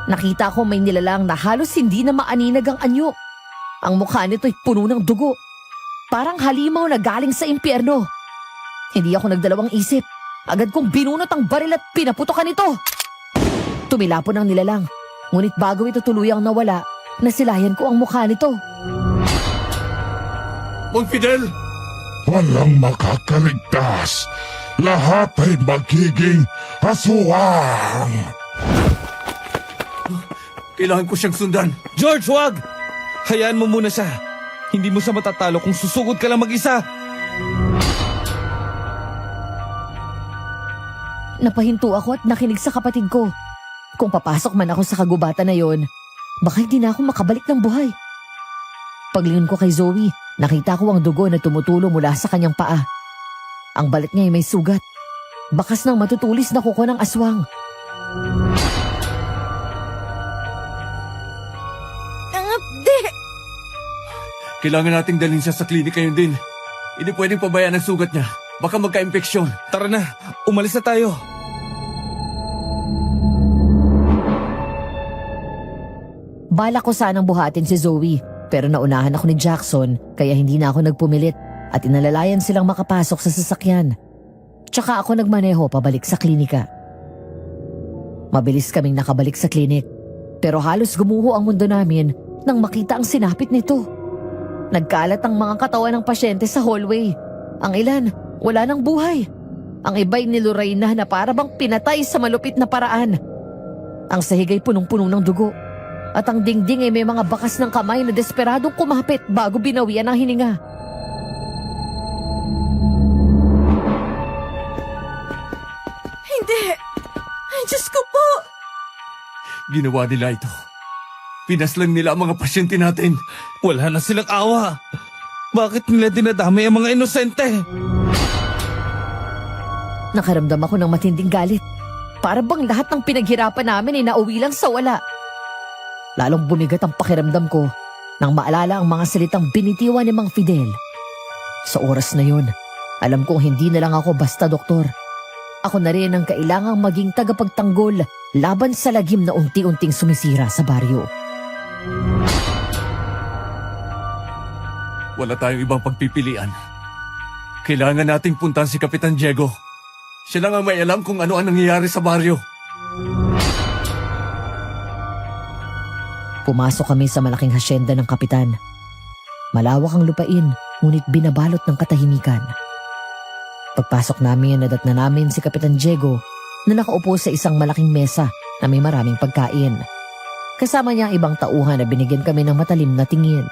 Nakita ko may nilalang na halos hindi na maaninag ang anyo. Ang mukha nito'y puno ng dugo. Parang halimaw na galing sa impyerno. Hindi ako nagdalawang isip. Agad kong binunot ang baril at pinaputokan ito. Tumilapon ang nilalang. Ngunit bago ito tuluyang nawala, nasilayan ko ang mukha nito. Mang Fidel! Walang makakaligtas. Lahat ay magiging aswang. Kailangan ko siyang sundan. George, wag! Hayaan mo muna siya. Hindi mo siya matatalo kung susugod ka lang mag-isa. Napahinto ako at nakinig sa kapatid ko. Kung papasok man ako sa kagubatan na yon, baka hindi na ako makabalik ng buhay. Paglingon ko kay Zoe, nakita ko ang dugo na tumutulo mula sa kanyang paa. Ang balat niya ay may sugat. Bakas ng matutulis na kuko ng aswang. Ang abdi! Kailangan nating dalhin siya sa klinika yun din. Hindi pwedeng pabayaan ang sugat niya. Baka magka-impeksyon. Tara na, umalis na tayo. Bala ko sanang buhatin si Zoe, pero naunahan ako ni Jackson kaya hindi na ako nagpumilit at inalalayan silang makapasok sa sasakyan. Tsaka ako nagmaneho pabalik sa klinika. Mabilis kaming nakabalik sa klinik, pero halos gumuho ang mundo namin nang makita ang sinapit nito. Nagkalat ang mga katawan ng pasyente sa hallway. Ang ilan, wala ng buhay. Ang iba'y niluray na para bang pinatay sa malupit na paraan. Ang sahig ay punong-puno ng dugo. At ang dingding ay may mga bakas ng kamay na desperadong kumapit bago binawian ang hininga. Hindi! Ay, Diyos ko po! Ginawa nila ito. Pinaslang nila ang mga pasyente natin. Wala na silang awa. Bakit nila dinadamay ang mga inosente? Nakaramdam ako ng matinding galit. Para bang lahat ng pinaghirapan namin ay nauwi lang sa wala. Lalong bumigat ang pakiramdam ko nang maalala ang mga salitang binitiwan ni Mang Fidel. Sa oras na yun, alam kong hindi na lang ako basta doktor. Ako na rin ang kailangang maging tagapagtanggol laban sa lagim na unti-unting sumisira sa baryo. Wala tayong ibang pagpipilian. Kailangan nating puntahan si Kapitan Diego. Siya lang ang may alam kung ano ang nangyayari sa baryo. Pumasok kami sa malaking hasyenda ng kapitan. Malawak ang lupain, ngunit binabalot ng katahimikan. Pagpasok namin, nadatna namin si Kapitan Diego na nakaupo sa isang malaking mesa na may maraming pagkain. Kasama niya ang ibang tauhan na binigyan kami ng matalim na tingin.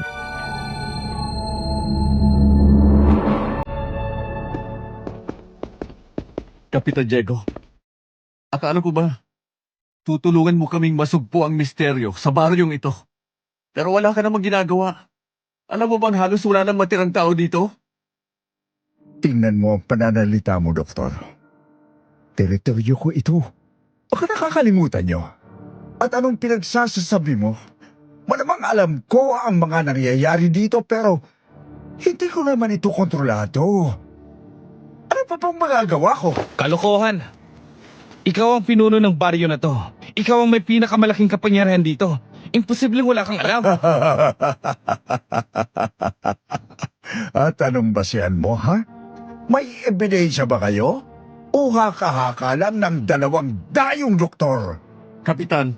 Kapitan Diego, akala ko ba tutulungan mo kaming masugpo ang misteryo sa baryong ito? Pero wala ka namang ginagawa. Alam mo bang halos wala nang matirang tao dito? Tingnan mo ang pananalita mo, Doktor. Teritoryo ko ito. Baka nakakalimutan nyo. At anong pinagsasasabi mo? Malamang alam ko ang mga nangyayari dito pero hindi ko naman ito kontrolado. Ano pa bang magagawa ko? Kalokohan! Ikaw ang pinuno ng baryo na to. Ikaw ang may pinakamalaking kapangyarihan dito. Imposibleng wala kang alam. At anong basihan mo, ha? May ebidensya ba kayo? O haka-haka lang ng dalawang dayong doktor? Kapitan,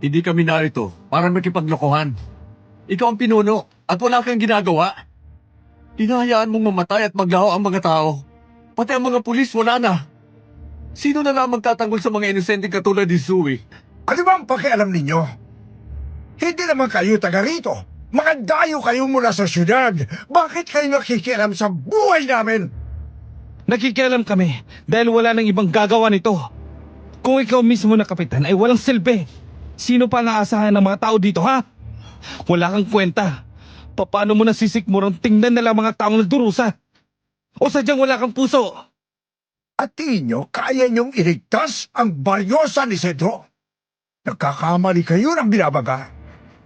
hindi kami narito para makipaglokohan. Ikaw ang pinuno at wala kang ginagawa. Hinahayaan mong mamatay at maglaho ang mga tao. Pati ang mga pulis wala na. Sino na lang magtatanggol sa mga inosenteng katulad ni Zoe? Ano ba ang pakialam ninyo? Hindi naman kayo taga rito. Mga dayo kayo mula sa syudad. Bakit kayo nakikialam sa buhay namin? Nakikialam kami dahil wala nang ibang gagawa nito. Kung ikaw mismo na kapitan ay walang silbi. Sino pa naasahan ng mga tao dito, ha? Wala kang kwenta. Paano mo nasisikmurang tingnan nila mga taong nagdurusa? O sadyang wala kang puso? At tingin nyo, kaya nyong iligtas ang baryo San Isidro? Nagkakamali kayo ng binabaga.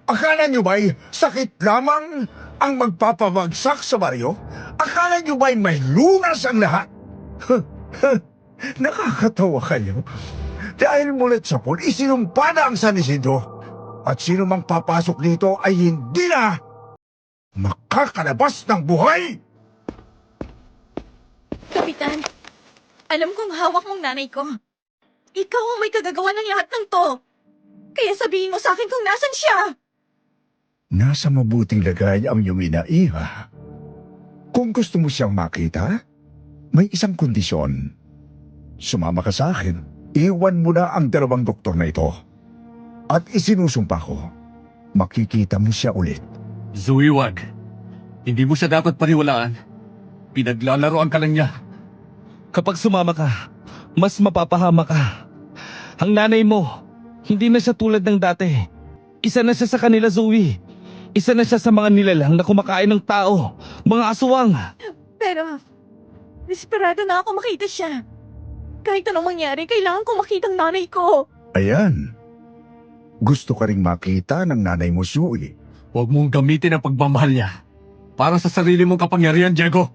Akala nyo ba'y sakit lamang ang magpapabagsak sa baryo? Akala nyo ba'y may lunas ang lahat? Nakakatawa kayo. Dahil mulat sa pool, isinumpa na ang San Isidro. At sino mang papasok dito ay hindi na makakalabas ng buhay! Kapitan, alam kong hawak mong nanay ko. Ikaw ang may kagagawa ng lahat ng to. Kaya sabihin mo sa akin kung nasan siya. Nasa mabuting lagay ang iyong ina-iha. Kung gusto mo siyang makita, may isang kondisyon. Sumama ka sa akin. Iwan mo na ang dalawang doktor na ito. At isinusumpa ko, makikita mo siya ulit. Zoe, wag. Hindi mo siya dapat paniwalaan. Pinaglalaroan ka lang niya. Kapag sumama ka, mas mapapahama ka. Ang nanay mo, hindi na siya tulad ng dati. Isa na siya sa kanila, Zoe. Isa na siya sa mga nilalang na kumakain ng tao, mga aswang. Pero, desperado na ako makita siya. Kahit anong mangyari, kailangan ko makita ang nanay ko. Ayan. Gusto ka ring makita ng nanay mo, Zoe. Huwag mong gamitin ang pagmamahal niya para sa sarili mong kapangyarihan, Diego.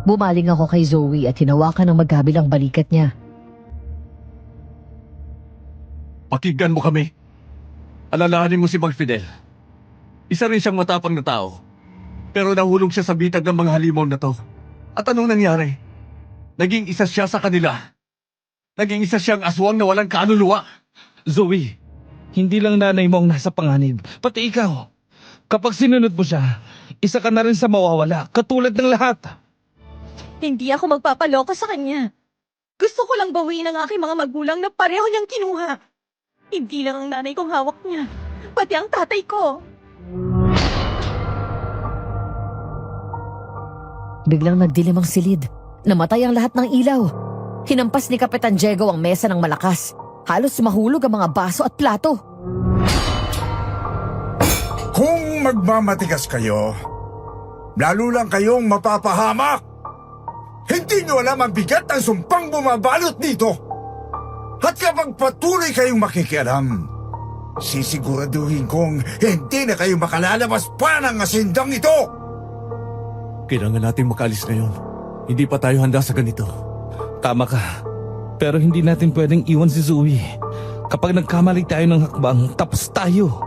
Bumaling ako kay Zoe at hinawakan ng magkabilang balikat niya. Pakinggan mo kami. Alalahanin mo si Mang Fidel. Isa rin siyang matapang na tao. Pero nahulog siya sa bitag ng mga halimaw na to. At anong nangyari? Naging isa siya sa kanila. Naging isa siyang aswang na walang kaluluwa. Zoe, hindi lang nanay mo ang nasa panganib, pati ikaw. Kapag sinunod mo siya, isa ka na rin sa mawawala, katulad ng lahat. Hindi ako magpapaloko sa kanya. Gusto ko lang bawiin ang aking mga magulang na pareho niyang kinuha. Hindi lang ang nanay kong hawak niya, pati ang tatay ko. Biglang nagdilim ang silid. Namatay ang lahat ng ilaw. Hinampas ni Kapitan Diego ang mesa ng malakas. Halos mahulog ang mga baso at plato. Kung magmamatigas kayo, lalo lang kayong mapapahamak. Hindi nyo alam ang bigat ng sumpang bumabalot dito. At kapag patuloy kayong makikialam, sisiguraduhin kong hindi na kayo makalalabas pa ng asindang ito. Kailangan natin makaalis ngayon. Hindi pa tayo handa sa ganito. Tama ka, pero hindi natin pwedeng iwan si Zoe. Kapag nagkamali tayo ng hakbang, tapos tayo.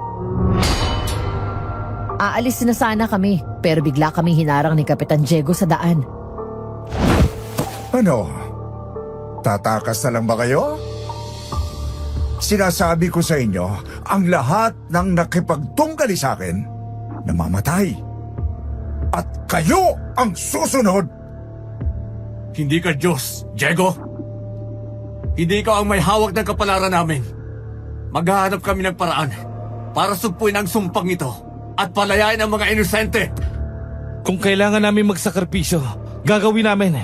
Aalis na sana kami, pero bigla kami hinarang ni Kapitan Diego sa daan. Ano? Tatakas na lang ba kayo? Sinasabi ko sa inyo, ang lahat ng nakipagtunggali sa akin, namamatay. At kayo ang susunod! Hindi ka Diyos, Diego. Hindi ikaw ang may hawak ng kapalaran namin. Maghahanap kami ng paraan para sugpuin ang sumpang ito at palayain ang mga inosente. Kung kailangan namin magsakripisyo, gagawin namin.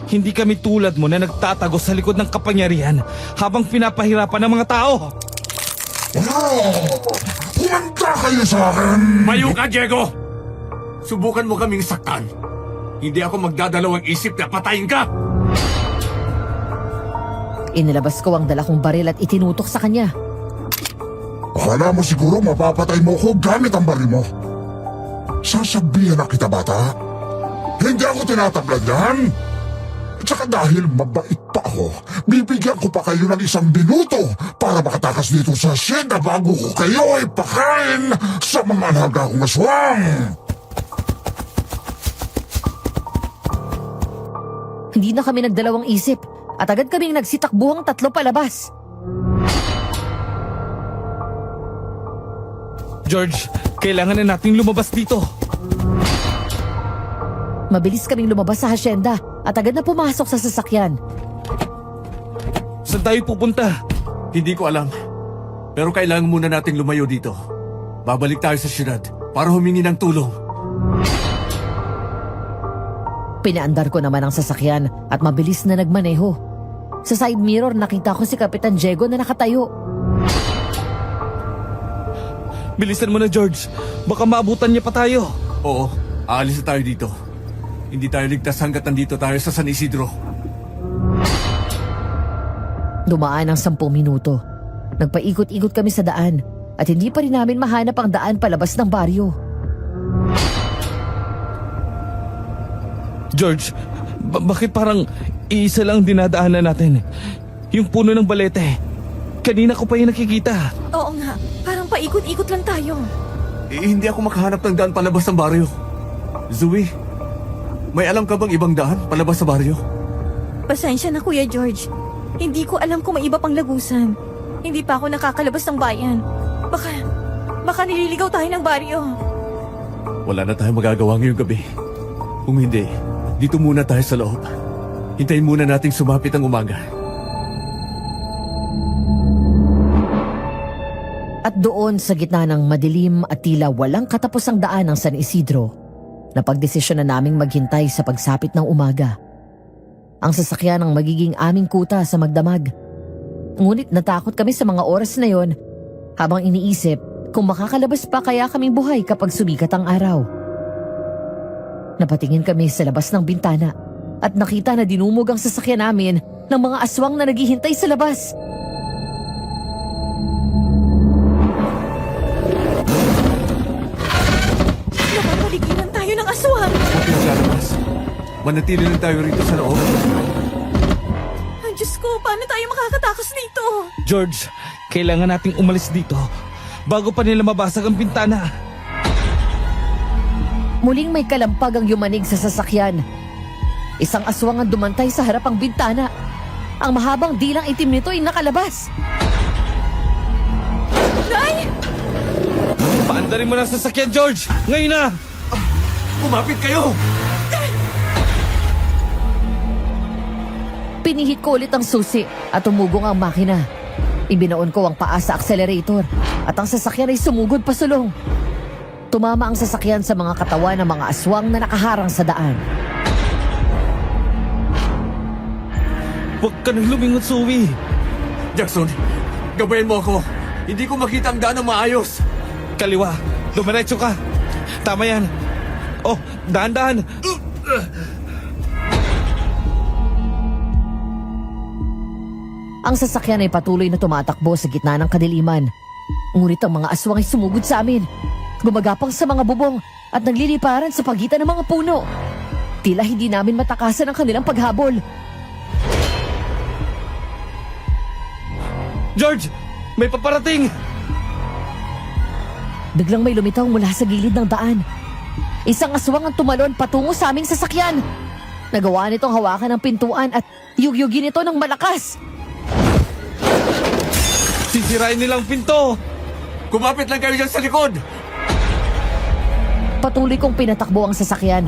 Hindi kami tulad mo na nagtatago sa likod ng kapangyarihan habang pinapahirapan ng mga tao. Humanda kayo sa akin! Mayo ka, Diego! Subukan mo kaming saktan. Hindi ako magdadalawang isip na patayin ka! Inilabas ko ang dala kong baril at itinutok sa kanya. Akala mo siguro mapapatay mo ko gamit ang baril mo. Sasabihan na kita, bata. Hindi ako tinatablan yan. At saka dahil mabait pa ako, bibigyan ko pa kayo ng 1 minuto para makatakas dito sa asyenda bago ko kayo ipakain sa mga alaga kong aswang. Hindi na kami nagdalawang isip at agad kaming nagsitakbuhang 3 palabas. George, kailangan na nating lumabas dito. Mabilis kaming lumabas sa hasyenda at agad na pumasok sa sasakyan. Saan tayo pupunta? Hindi ko alam. Pero kailangan muna nating lumayo dito. Babalik tayo sa syudad para humingi ng tulong. Pinaandar ko naman ang sasakyan at mabilis na nagmaneho. Sa side mirror nakita ko si Kapitan Diego na nakatayo. Bilisan mo na, George. Baka maabutan niya pa tayo. Oo, aalis na tayo dito. Hindi tayo ligtas hanggat nandito tayo sa San Isidro. Dumaan ang 10 minuto. Nagpaikot-ikot kami sa daan at hindi pa rin namin mahanap ang daan palabas ng baryo. George, bakit parang iisa lang dinadaanan natin? Yung puno ng balete. Kanina ko pa yung nakikita. Oo nga, parang paikot-ikot lang tayo. Hindi ako makahanap ng daan palabas ng baryo. Zoe, may alam ka bang ibang daan palabas sa baryo? Pasensya na, Kuya George. Hindi ko alam kung may iba pang lagusan. Hindi pa ako nakakalabas ng bayan. Baka nililigaw tayo ng baryo. Wala na tayong magagawa ngayong gabi. Kung hindi, dito muna tayo sa loob. Hintayin muna nating sumapit ang umaga. At doon sa gitna ng madilim at tila walang katapusang daan ng San Isidro, napagdesisyon na naming maghintay sa pagsapit ng umaga. Ang sasakyan ang magiging aming kuta sa magdamag. Ngunit natakot kami sa mga oras na yon habang iniisip kung makakalabas pa kaya kaming buhay kapag sumikat ang araw. Napatingin kami sa labas ng bintana at nakita na dinumog ang sasakyan namin ng mga aswang na naghihintay sa labas. Napapaligiran tayo ng aswang. Huwag kang lalabas. Manatili lang tayo rito sa loob. Ang Diyos ko, paano tayo makakatakas dito? George, kailangan nating umalis dito bago pa nila mabasag ang bintana. Muling may kalampag ang yumanig sa sasakyan. Isang aswang ang dumantay sa harapang bintana. Ang mahabang dilang itim nito ay nakalabas. Nay! Paandarin mo na ang sasakyan, George! Ngayon na! Kumapit kayo! Pinihit ko ulit ang susi at tumugong ang makina. Ibinaon ko ang paa sa accelerator at ang sasakyan ay sumugod pasulong. Tumama ang sasakyan sa mga katawan ng mga aswang na nakaharang sa daan. Huwag ka nang lumingon, Zoe! Jackson, gabayan mo ako. Hindi ko makita ang daan ng maayos. Kaliwa, dumiretso ka. Tama yan. Oh, dahan-dahan. Ang sasakyan ay patuloy na tumatakbo sa gitna ng kadiliman. Ngunit ang mga aswang ay sumugod sa amin. Gumagapang sa mga bubong at nagliliparan sa pagitan ng mga puno. Tila hindi namin matakasan ang kanilang paghabol. George, may paparating! Biglang may lumitaw mula sa gilid ng daan. Isang aswang ang tumalon patungo sa aming sasakyan. Nagawa nitong hawakan ng pintuan at yugyugin ito ng malakas. Sisirain nilang pinto! Kumapit lang kayo dyan sa likod! Patuloy kong pinatakbo ang sasakyan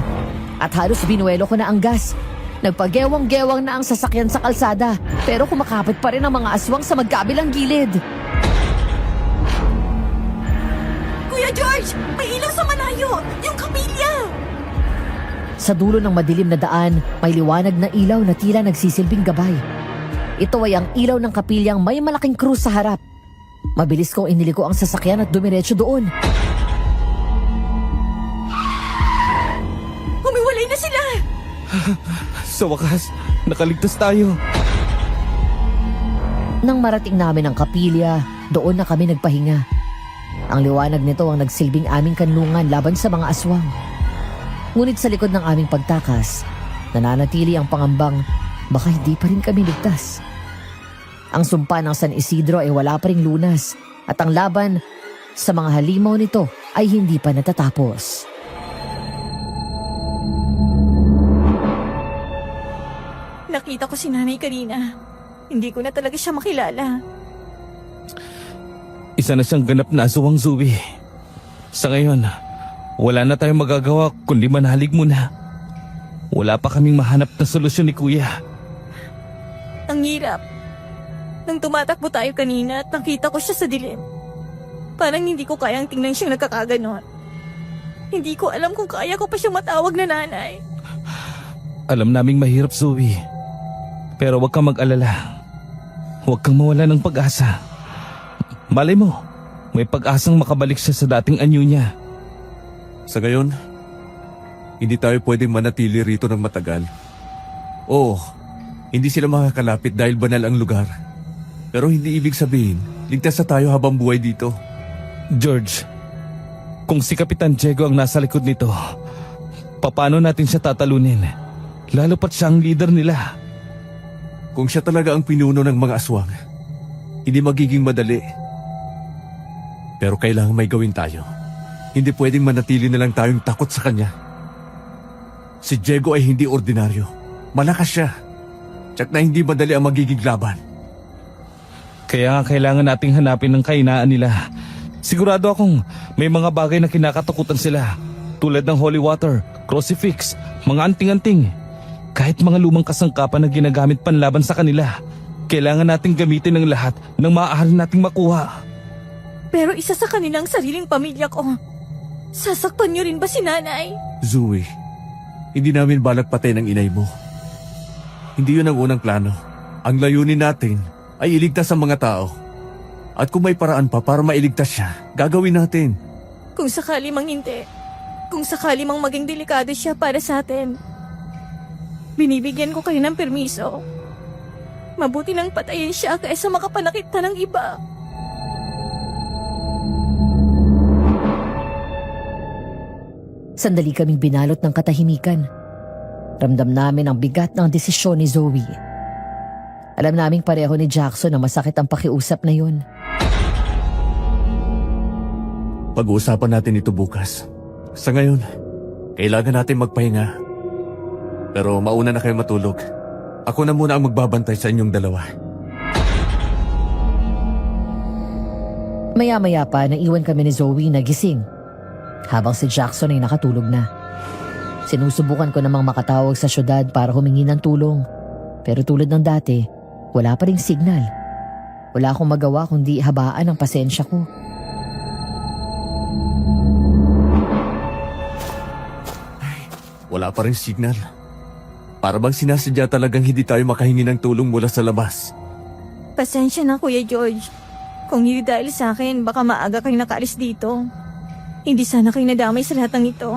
at halos binuelo ko na ang gas. Nagpagewang-gewang na ang sasakyan sa kalsada pero kumakapit pa rin ang mga aswang sa magkabilang gilid. Kuya George, may ilaw sa malayo! Yung kapilya! Sa dulo ng madilim na daan, may liwanag na ilaw na tila nagsisilbing gabay. Ito ay ang ilaw ng kapilyang may malaking krus sa harap. Mabilis kong iniliko ang sasakyan at dumiretso doon. Humiwalay na sila! Sa wakas, nakaligtas tayo. Nang marating namin ang kapilya, doon na kami nagpahinga. Ang liwanag nito ang nagsilbing aming kanlungan laban sa mga aswang. Ngunit sa likod ng aming pagtakas, nananatili ang pangambang baka hindi pa rin kami ligtas. Ang sumpa ng San Isidro ay wala pa ring lunas at ang laban sa mga halimaw nito ay hindi pa natatapos. Nakita ko si nanay kanina. Hindi ko na talaga siya makilala. Isa na siyang ganap na aswang, Zoe. Sa ngayon, wala na tayong magagawa kundi manalig muna. Wala pa kaming mahanap na solusyon ni Kuya. Ang hirap. Nang tumatakbo tayo kanina at nakita ko siya sa dilim. Parang hindi ko kayang tingnan siyang nagkakaganon. Hindi ko alam kung kaya ko pa siyang matawag na nanay. Alam naming mahirap, Zoe. Pero huwag kang mag-alala. Huwag kang mawala ng pag-asa. Malay mo, may pag-asang makabalik siya sa dating anyo niya. Sa gayon, hindi tayo pwedeng manatili rito ng matagal. Oo, hindi sila makakalapit dahil banal ang lugar. Pero hindi ibig sabihin, ligtas na tayo habang buhay dito. George, kung si Kapitan Diego ang nasa likod nito, paano natin siya tatalunin? Lalo pat siya ang leader nila. Kung siya talaga ang pinuno ng mga aswang, hindi magiging madali. Pero kailangan may gawin tayo. Hindi pwedeng manatili na lang tayong takot sa kanya. Si Diego ay hindi ordinaryo. Malakas siya. Tsak na hindi madali ang magiging laban. Kaya kailangan nating hanapin ang kainaan nila. Sigurado akong may mga bagay na kinakatakutan sila. Tulad ng holy water, crucifix, mga anting-anting. Kahit mga lumang kasangkapan na ginagamit panlaban sa kanila. Kailangan nating gamitin ang lahat ng maaari nating makuha. Pero isa sa kanilang sariling pamilya ko. Sasaktan niyo rin ba si nanay? Zoe, hindi namin balak patayin ang inay mo. Hindi yun ang unang plano. Ang layunin natin ay iligtas ang mga tao. At kung may paraan pa para mailigtas siya, gagawin natin. Kung sakali mang hindi. Kung sakali mang maging delikado siya para sa atin. Binibigyan ko kayo ng permiso. Mabuti nang patayin siya kaysa makapanakit ng iba. Sandali kaming binalot ng katahimikan. Ramdam namin ang bigat ng desisyon ni Zoe. Alam naming pareho ni Jackson na masakit ang pakiusap na yun. Pag-uusapan natin ito bukas. Sa ngayon, kailangan natin magpahinga. Pero mauna na kayo matulog. Ako na muna ang magbabantay sa inyong dalawa. Maya-maya pa, naiwan kami ni Zoe na gising. Habang si Jackson ay nakatulog na. Sinusubukan ko namang makatawag sa syudad para humingi ng tulong. Pero tulad ng dati, wala pa ring signal. Wala akong magawa kundi habaan ang pasensya ko. Wala pa rin signal. Para bang sinasadya talagang hindi tayo makahingi ng tulong mula sa labas. Pasensya na, Kuya George. Kung hindi dahil sa akin, baka maaga kayo nakaalis dito. Hindi sana kayo nadamay sa lahat ng ito.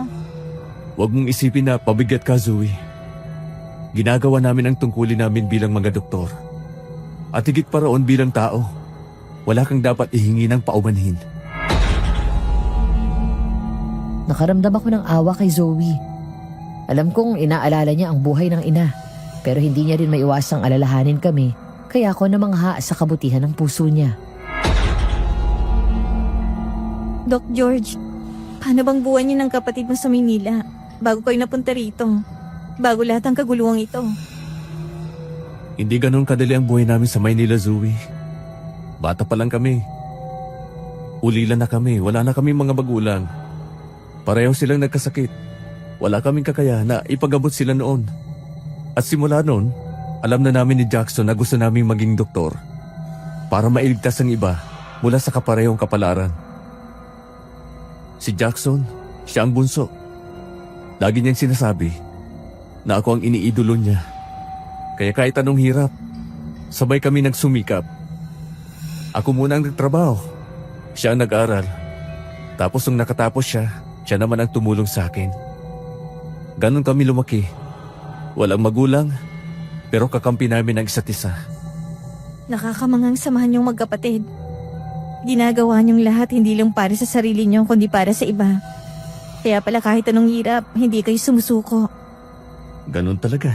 Huwag mong isipin na pabigat ka, Zoe. Ginagawa namin ang tungkulin namin bilang mga doktor. At higit pa roon bilang tao, wala kang dapat ihingi ng paumanhin. Nakaramdam ako ng awa kay Zoe. Alam kong inaalala niya ang buhay ng ina, pero hindi niya rin maiwasang alalahanin kami, kaya ako namangha sa kabutihan ng puso niya. Doc George, paano bang buwan niyo ng kapatid mo sa Maynila bago kayo napunta rito? Bago lahat ng kaguluhang ito. Hindi ganun kadali ang buhay namin sa Maynila, Zoe. Bata pa lang kami. Ulila na kami, wala na kaming mga magulang. Pareho silang nagkasakit. Wala kaming kakaya na ipagabot sila noon. At simula noon, alam na namin ni Jackson na gusto naming maging doktor para mailigtas ang iba mula sa kaparehong kapalaran. Si Jackson, siya ang bunso. Lagi niyang sinasabi na ako ang iniidolo niya. Kaya kahit anong hirap, sabay kami nagsumikap. Ako muna ang nagtrabaho. Siya ang nag-aral. Tapos nung nakatapos siya, siya naman ang tumulong sa akin. Ganon kami lumaki. Walang magulang, pero kakampi namin ang isa't isa. Nakakamangang samahan niyong magkapatid. Ginagawa niyong lahat hindi lang para sa sarili niyo kundi para sa iba. Kaya pala kahit anong hirap, hindi kayo sumusuko. Ganon talaga.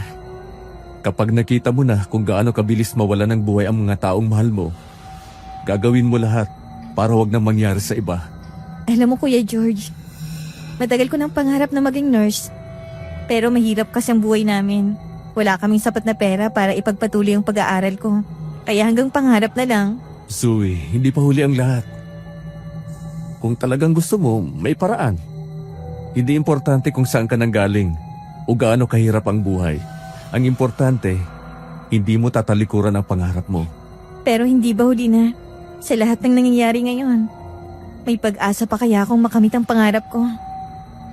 Kapag nakita mo na kung gaano kabilis mawala ng buhay ang mga taong mahal mo, gagawin mo lahat para wag nang mangyari sa iba. Alam mo Kuya George, matagal ko ng pangarap na maging nurse. Pero mahirap kasi ang buhay namin. Wala kaming sapat na pera para ipagpatuloy ang pag-aaral ko. Kaya hanggang pangarap na lang. Zoe, hindi pa huli ang lahat. Kung talagang gusto mo, may paraan. Hindi importante kung saan ka nanggaling o gaano kahirap ang buhay. Ang importante, hindi mo tatalikuran ang pangarap mo. Pero hindi ba huli na? Sa lahat ng nangyayari ngayon, may pag-asa pa kaya akong makamit ang pangarap ko?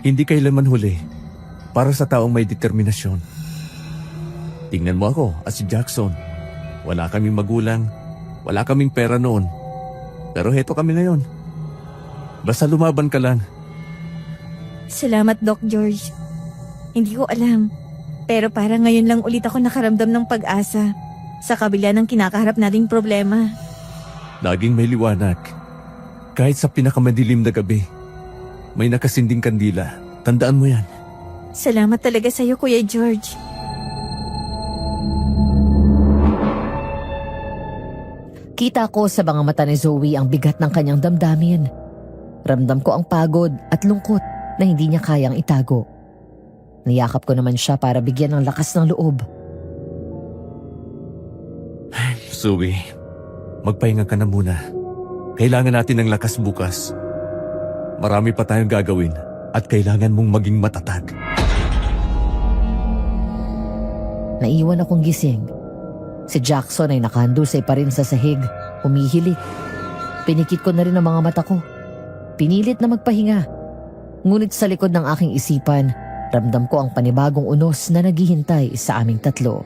Hindi kailanman huli para sa taong may determinasyon. Tingnan mo ako at si Jackson. Wala kaming magulang, wala kaming pera noon. Pero heto kami ngayon. Basta lumaban ka lang. Salamat Doc George. Hindi ko alam. Pero parang ngayon lang ulit ako nakaramdam ng pag-asa sa kabila ng kinakaharap nating problema. Laging may liwanag. Kahit sa pinakamadilim na gabi, may nakasinding kandila. Tandaan mo yan. Salamat talaga sa'yo Kuya George. Kita ko sa mga mata ni Zoe ang bigat ng kanyang damdamin. Ramdam ko ang pagod at lungkot na hindi niya kayang itago. Niyakap ko naman siya para bigyan ng lakas ng loob. Zoe, magpahinga ka na muna. Kailangan natin ng lakas bukas. Marami pa tayong gagawin at kailangan mong maging matatag. Naiwan akong gising. Si Jackson ay nakahandusay pa rin sa sahig, humihilik. Pinikit ko na rin ang mga mata ko. Pinilit na magpahinga. Ngunit sa likod ng aking isipan, ramdam ko ang panibagong unos na naghihintay sa aming tatlo.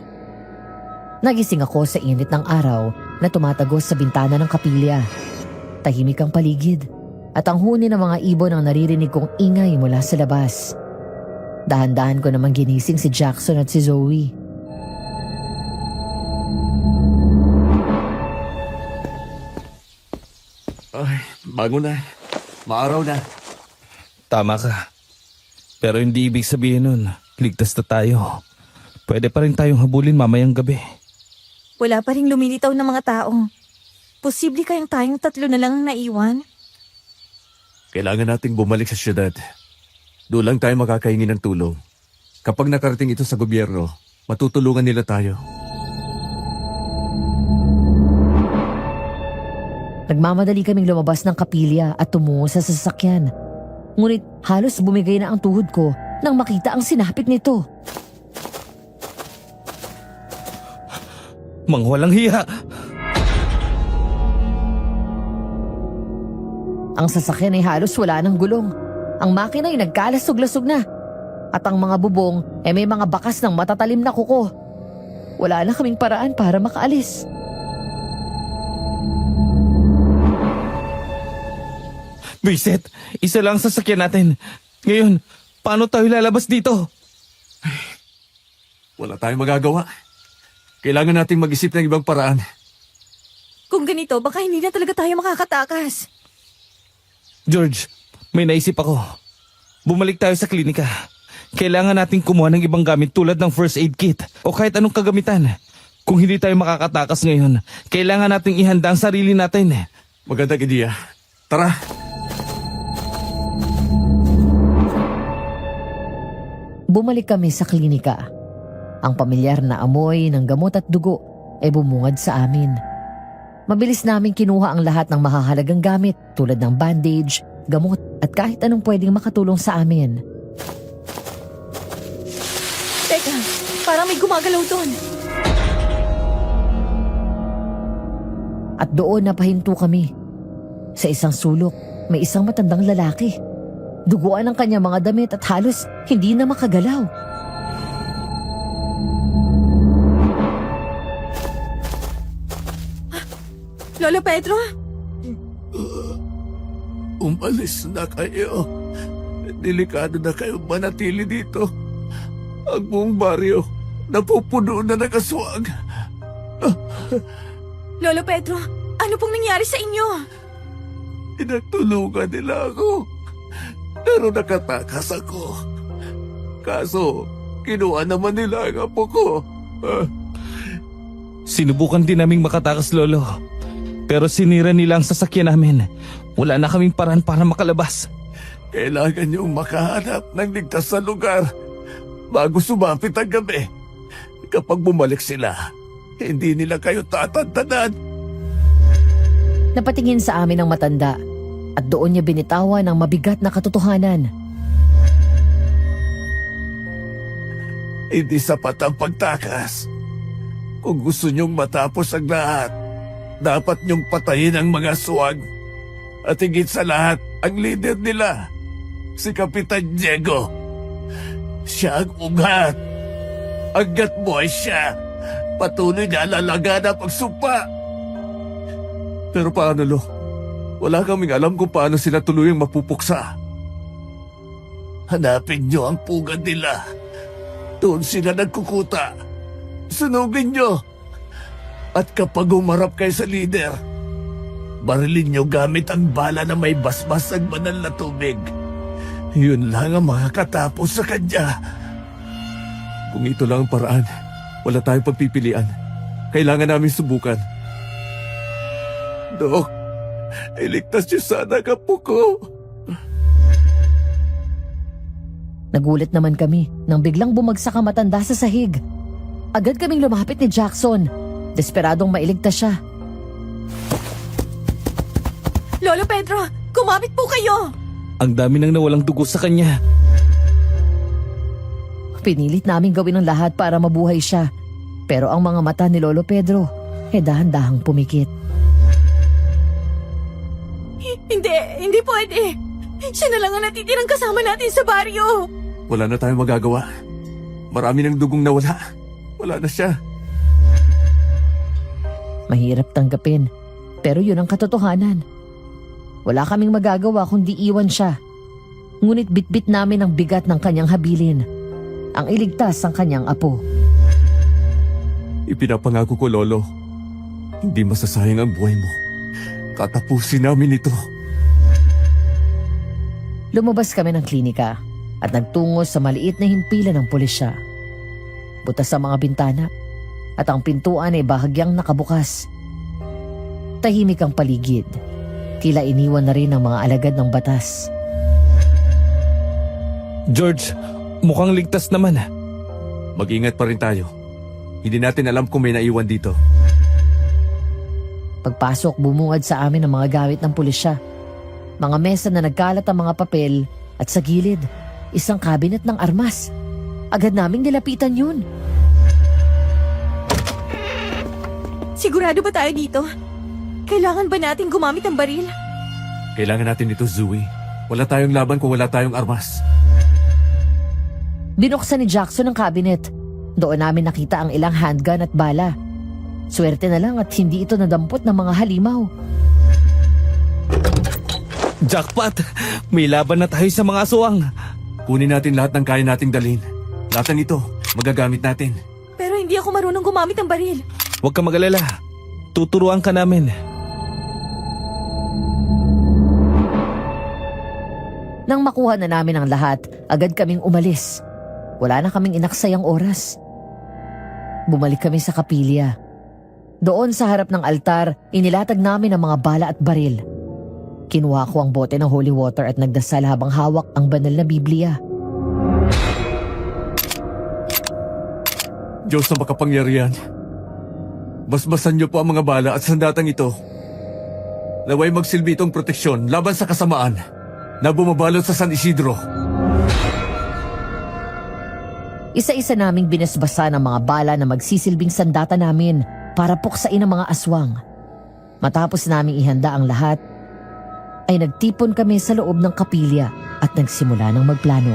Nagising ako sa init ng araw na tumatagos sa bintana ng kapilya. Tahimik ang paligid at ang huni ng mga ibon ang naririnig kong ingay mula sa labas. Dahan-dahan ko namang ginising si Jackson at si Zoe. Ay, bago na. Maaraw na. Tama ka. Pero hindi ibig sabihin nun, ligtas na tayo. Pwede pa rin tayong habulin mamayang gabi. Wala pa rin lumilitaw ng mga tao. Posible kayang tayong tatlo na lang ang naiwan? Kailangan nating bumalik sa syudad. Doon lang tayo makakahingi ng tulong. Kapag nakarating ito sa gobyerno, matutulungan nila tayo. Nagmamadali kaming lumabas ng kapilya at tumungo sa sasakyan. Ngunit halos bumigay na ang tuhod ko nang makita ang sinapit nito. Mangwalang hiya! Ang sasakyan ay halos wala ng gulong. Ang makina ay nagkalasog-lasog na. At ang mga bubong ay may mga bakas ng matatalim na kuko. Wala na kaming paraan para makaalis. Vincent, isa lang ang sasakyan natin. Ngayon, paano tayo lalabas dito? Wala tayong magagawa. Kailangan nating mag-isip ng ibang paraan. Kung ganito, baka hindi na talaga tayo makakatakas. George, may naisip ako. Bumalik tayo sa klinika. Kailangan nating kumuha ng ibang gamit tulad ng first aid kit o kahit anong kagamitan. Kung hindi tayo makakatakas ngayon, kailangan nating ihanda ang sarili natin. Magandang ideya. Tara! Bumalik kami sa klinika. Ang pamilyar na amoy ng gamot at dugo ay bumungad sa amin. Mabilis naming kinuha ang lahat ng mahahalagang gamit tulad ng bandage, gamot at kahit anong pwedeng makatulong sa amin. Teka, parang may gumagalaw doon. At doon napahinto kami. Sa isang sulok, may isang matandang lalaki. Duguan ang kanyang mga damit at halos hindi na makagalaw. Lolo Pedro? Umalis na kayo. Delikado na kayo manatili dito. Ang buong baryo napupuno na ng aswang. Lolo Pedro, ano pong nangyari sa inyo? Pinagtulungan nila ako. Pero nakatakas ako. Kaso, kinuha naman nila ang apo ko. Sinubukan din naming makatakas, Lolo. Pero sinira nila ang sasakyan namin. Wala na kaming paraan para makalabas. Kailangan niyong makahanap ng ligtas sa lugar bago sumapit ang gabi. Kapag bumalik sila, hindi nila kayo tatantanan. Napatingin sa amin ang matanda at doon niya binitawan ang mabigat na katotohanan. Hindi sapat ang pagtakas. Kung gusto niyong matapos ang lahat, dapat niyong patayin ang mga aswang. At higit sa lahat, ang leader nila, si Kapitan Diego. Siya ang ugat. Hanggat buhay siya, patuloy na alalaga na pagsumpa. Pero paano, Lo? Wala kaming alam kung paano sila tuluyang mapupuksa. Hanapin niyo ang pugad nila. Doon sila nagkukuta. Sunugin niyo. At kapag umarap kayo sa leader, barilin niyo gamit ang bala na may basbas ng banal na tubig. Yun lang ang makakatapos sa kanya. Kung ito lang ang paraan, wala tayong pagpipilian. Kailangan namin subukan. Dok, iligtas niyo sana ang apo ko. Nagulat naman kami nang biglang bumagsak ang matanda sa sahig. Agad kaming lumapit ni Jackson. Desperadong mailigtas siya. Lolo Pedro, kumapit po kayo! Ang dami nang nawalang dugo sa kanya. Pinilit namin gawin ang lahat para mabuhay siya. Pero ang mga mata ni Lolo Pedro, dahan-dahang pumikit. Hindi pwede. Siya na lang ang natitirang kasama natin sa baryo. Wala na tayong magagawa. Marami ng dugong nawala. Wala na siya. Mahirap tanggapin, pero yun ang katotohanan. Wala kaming magagawa kundi iwan siya. Ngunit bitbit namin ang bigat ng kanyang habilin. Ang iligtas ang kanyang apo. Ipinapangako ko, Lolo. Hindi masasayang ang buhay mo. Tatapusin namin ito. Lumabas kami ng klinika at nagtungo sa maliit na himpilan ng pulisya. Butas sa mga bintana at ang pintuan ay bahagyang nakabukas. Tahimik ang paligid. Tila iniwan na rin ang mga alagad ng batas. George, mukhang ligtas naman. Mag-ingat pa rin tayo. Hindi natin alam kung may naiwan dito. Pagpasok, bumungad sa amin ang mga gamit ng pulisya. Mga mesa na nagkalat ang mga papel at sa gilid, isang kabinet ng armas. Agad naming nilapitan yun. Sigurado ba tayo dito? Kailangan ba natin gumamit ng baril? Kailangan natin ito, Zoe. Wala tayong laban kung wala tayong armas. Binuksan ni Jackson ang kabinet. Doon namin nakita ang ilang handgun at bala. Swerte na lang at hindi ito nadampot ng mga halimaw. Jackpot! May laban na tayo sa mga aswang. Kunin natin lahat ng kaya nating dalhin. Lahat ng ito, magagamit natin. Pero hindi ako marunong gumamit ng baril. Huwag ka mag-alala. Tuturuan ka namin. Nang makuha na namin ang lahat, agad kaming umalis. Wala na kaming inaksayang oras. Bumalik kami sa kapilya. Doon sa harap ng altar, inilatag namin ang mga bala at baril. Kinuha ko ang bote ng holy water at nagdasal habang hawak ang banal na Biblia. Diyos na makapangyarihan. Basbasan niyo po ang mga bala at sandatang ito. Naway magsilbi itong proteksyon laban sa kasamaan na bumabalot sa San Isidro. Isa-isa naming binasbasa ng mga bala na magsisilbing sandata namin para puksain ang mga aswang. Matapos naming ihanda ang lahat, ay nagtipon kami sa loob ng kapilya at nagsimula ng magplano.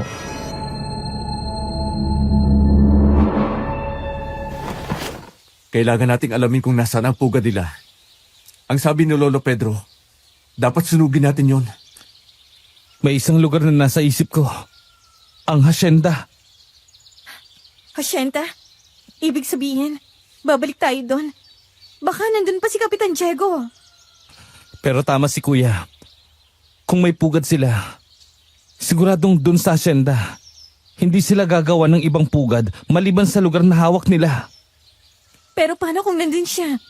Kailangan nating alamin kung nasaan ang pugad nila. Ang sabi ni Lolo Pedro, dapat sunugin natin yon. May isang lugar na nasa isip ko. Ang hasyenda. Hasyenda? Ibig sabihin, babalik tayo doon. Baka nandun pa si Kapitan Diego. Pero tama si Kuya. Kung may pugad sila, siguradong dun sa hasyenda. Hindi sila gagawa ng ibang pugad maliban sa lugar na hawak nila. Pero paano kung nandun siya?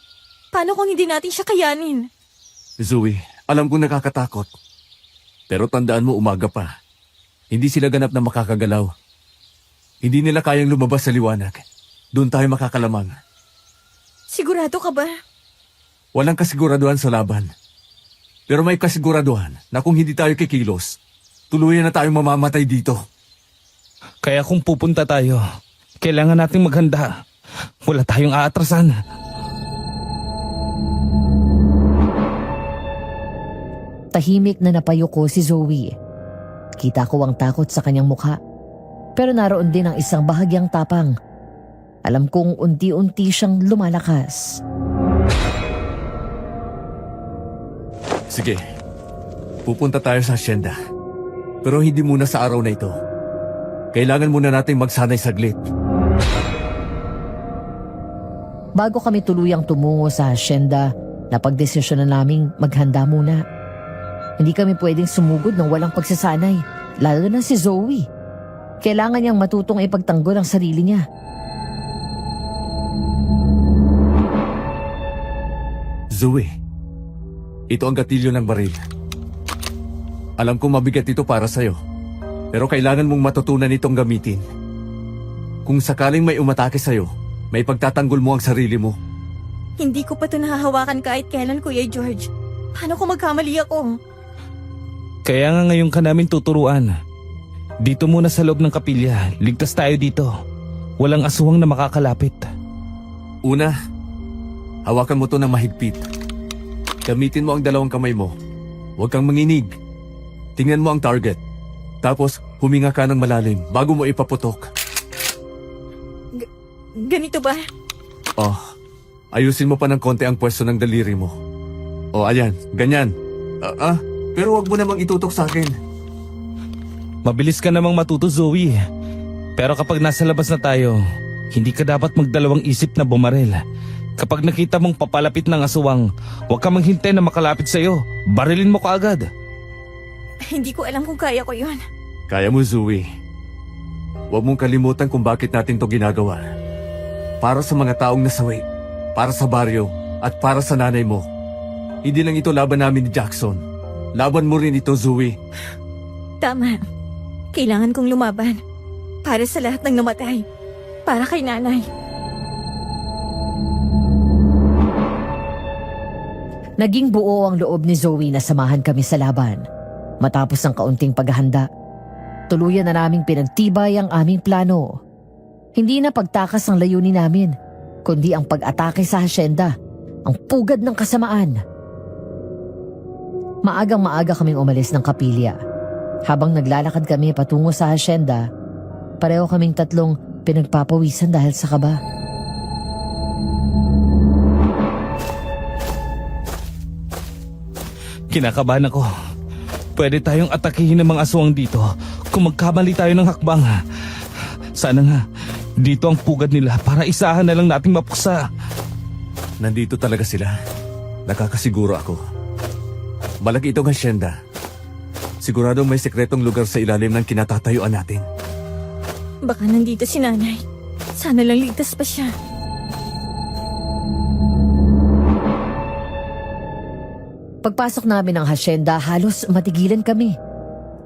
Paano kung hindi natin siya kayanin? Zoe, alam kong nakakatakot. Pero tandaan mo, umaga pa. Hindi sila ganap na makakagalaw. Hindi nila kayang lumabas sa liwanag. Doon tayo makakalamang. Sigurado ka ba? Walang kasiguraduhan sa laban. Pero may kasiguraduhan na kung hindi tayo kikilos, tuluyan na tayong mamamatay dito. Kaya kung pupunta tayo, kailangan nating maghanda. Wala tayong aatrasan. Tahimik na napayuko si Zoe. Kita ko ang takot sa kanyang mukha. Pero naroon din ang isang bahagyang tapang. Alam kong unti-unti siyang lumalakas. Sige, pupunta tayo sa hasyenda. Pero hindi muna sa araw na ito. Kailangan muna nating magsanay saglit. Bago kami tuluyang tumungo sa hasyenda, napagdesisyon na naming maghanda muna. Hindi kami pwedeng sumugod ng walang pagsasanay, lalo na si Zoe. Kailangan niyang matutong ipagtanggol ang sarili niya. Zoe, ito ang gatilyo ng baril. Alam kong mabigat ito para sa'yo, pero kailangan mong matutunan itong gamitin. Kung sakaling may umatake sa'yo, may pagtatanggol mo ang sarili mo. Hindi ko pa ito nahahawakan kahit kailan, Kuya George. Paano kung magkamali ako? Kaya nga ngayon ka namin tuturuan. Dito muna sa loob ng kapilya, ligtas tayo dito. Walang aswang na makakalapit. Una, hawakan mo to ng mahigpit. Gamitin mo ang dalawang kamay mo. Huwag kang manginig. Tingnan mo ang target. Tapos, huminga ka ng malalim bago mo ipaputok. Ganito ba? Oh, ayusin mo pa ng konti ang pwesto ng daliri mo. Oh, ayan, ganyan. Pero wag mo namang itutok sa akin. Mabilis ka namang matuto, Zoe. Pero kapag nasa labas na tayo, hindi ka dapat magdalawang isip na bumaril. Kapag nakita mong papalapit ng aswang, huwag ka manghintay na makalapit sa'yo. Barilin mo kaagad. Hindi ko alam kung kaya ko yon. Kaya mo, Zoe. Huwag mong kalimutan kung bakit natin to ginagawa. Para sa mga taong nasawi, para sa baryo, at para sa nanay mo. Hindi lang ito laban namin ni Jackson. Laban mo rin ito, Zoe. Tama. Kailangan kong lumaban. Para sa lahat ng namatay. Para kay nanay. Naging buo ang loob ni Zoe na samahan kami sa laban. Matapos ang kaunting paghahanda, tuluyan na naming pinagtibay ang aming plano. Hindi na pagtakas ang layunin namin, kundi ang pag-atake sa hasyenda, ang pugad ng kasamaan. Maagang-maaga kaming umalis ng kapilya. Habang naglalakad kami patungo sa hasyenda, pareho kaming tatlong pinagpapawisan dahil sa kaba. Kinakabahan ako. Pwede tayong atakihin ng mga aswang dito kung magkamali tayo ng hakbang. Sana nga, dito ang pugad nila para isahan na lang nating mapuksa. Nandito talaga sila. Nakakasiguro ako. Malaki itong hasyenda. Siguradong may sekretong lugar sa ilalim ng kinatatayuan natin. Baka nandito si nanay. Sana lang ligtas pa siya. Pagpasok namin ng hasyenda, halos matigilan kami.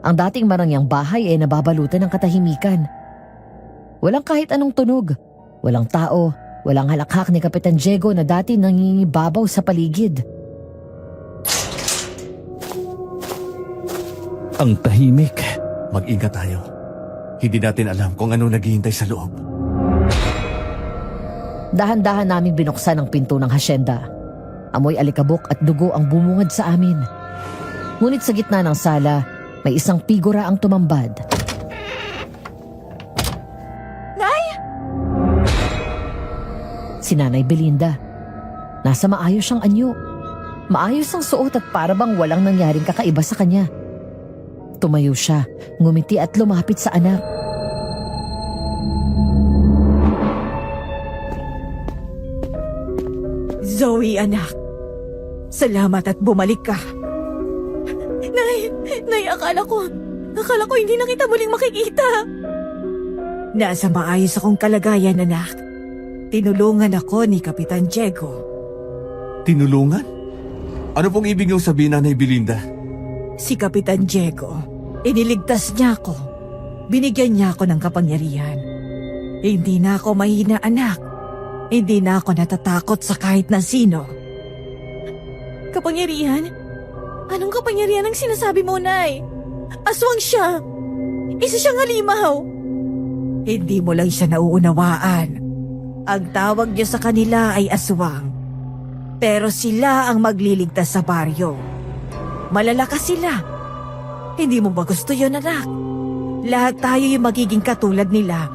Ang dating marangyang bahay ay nababalutan ng katahimikan. Walang kahit anong tunog. Walang tao. Walang halakhak ni Kapitan Diego na dati nangingibabaw sa paligid. Ang tahimik. Mag-ingat tayo. Hindi natin alam kung ano naghihintay sa loob. Dahan-dahan naming binuksan ang pinto ng hasyenda. Amoy alikabok at dugo ang bumungad sa amin. Ngunit sa gitna ng sala, may isang figura ang tumambad. Nay! Si Nanay Belinda. Nasa maayos siyang anyo. Maayos ang suot at para bang walang nangyaring kakaiba sa kanya. Tumayo siya, ngumiti at lumapit sa anak. Zoe, anak. Salamat at bumalik ka. Nay, akala ko hindi na kita muling makikita. Nasa maayos akong kalagayan, anak. Tinulungan ako ni Kapitan Diego. Tinulungan? Ano pong ibig niyong sabihin, Nanay Belinda? Si Kapitan Diego, iniligtas niya ako. Binigyan niya ako ng kapangyarihan. Hindi na ako mahina, anak. Hindi na ako natatakot sa kahit na sino. Kapangyarihan? Anong kapangyarihan ang sinasabi mo, Nay? Aswang siya. Isa siyang halimaw. Hindi mo lang siya nauunawaan. Ang tawag niyo sa kanila ay aswang. Pero sila ang magliligtas sa baryo. Malalakas sila. Hindi mo ba gusto yun, anak? Lahat tayo yung magiging katulad nila.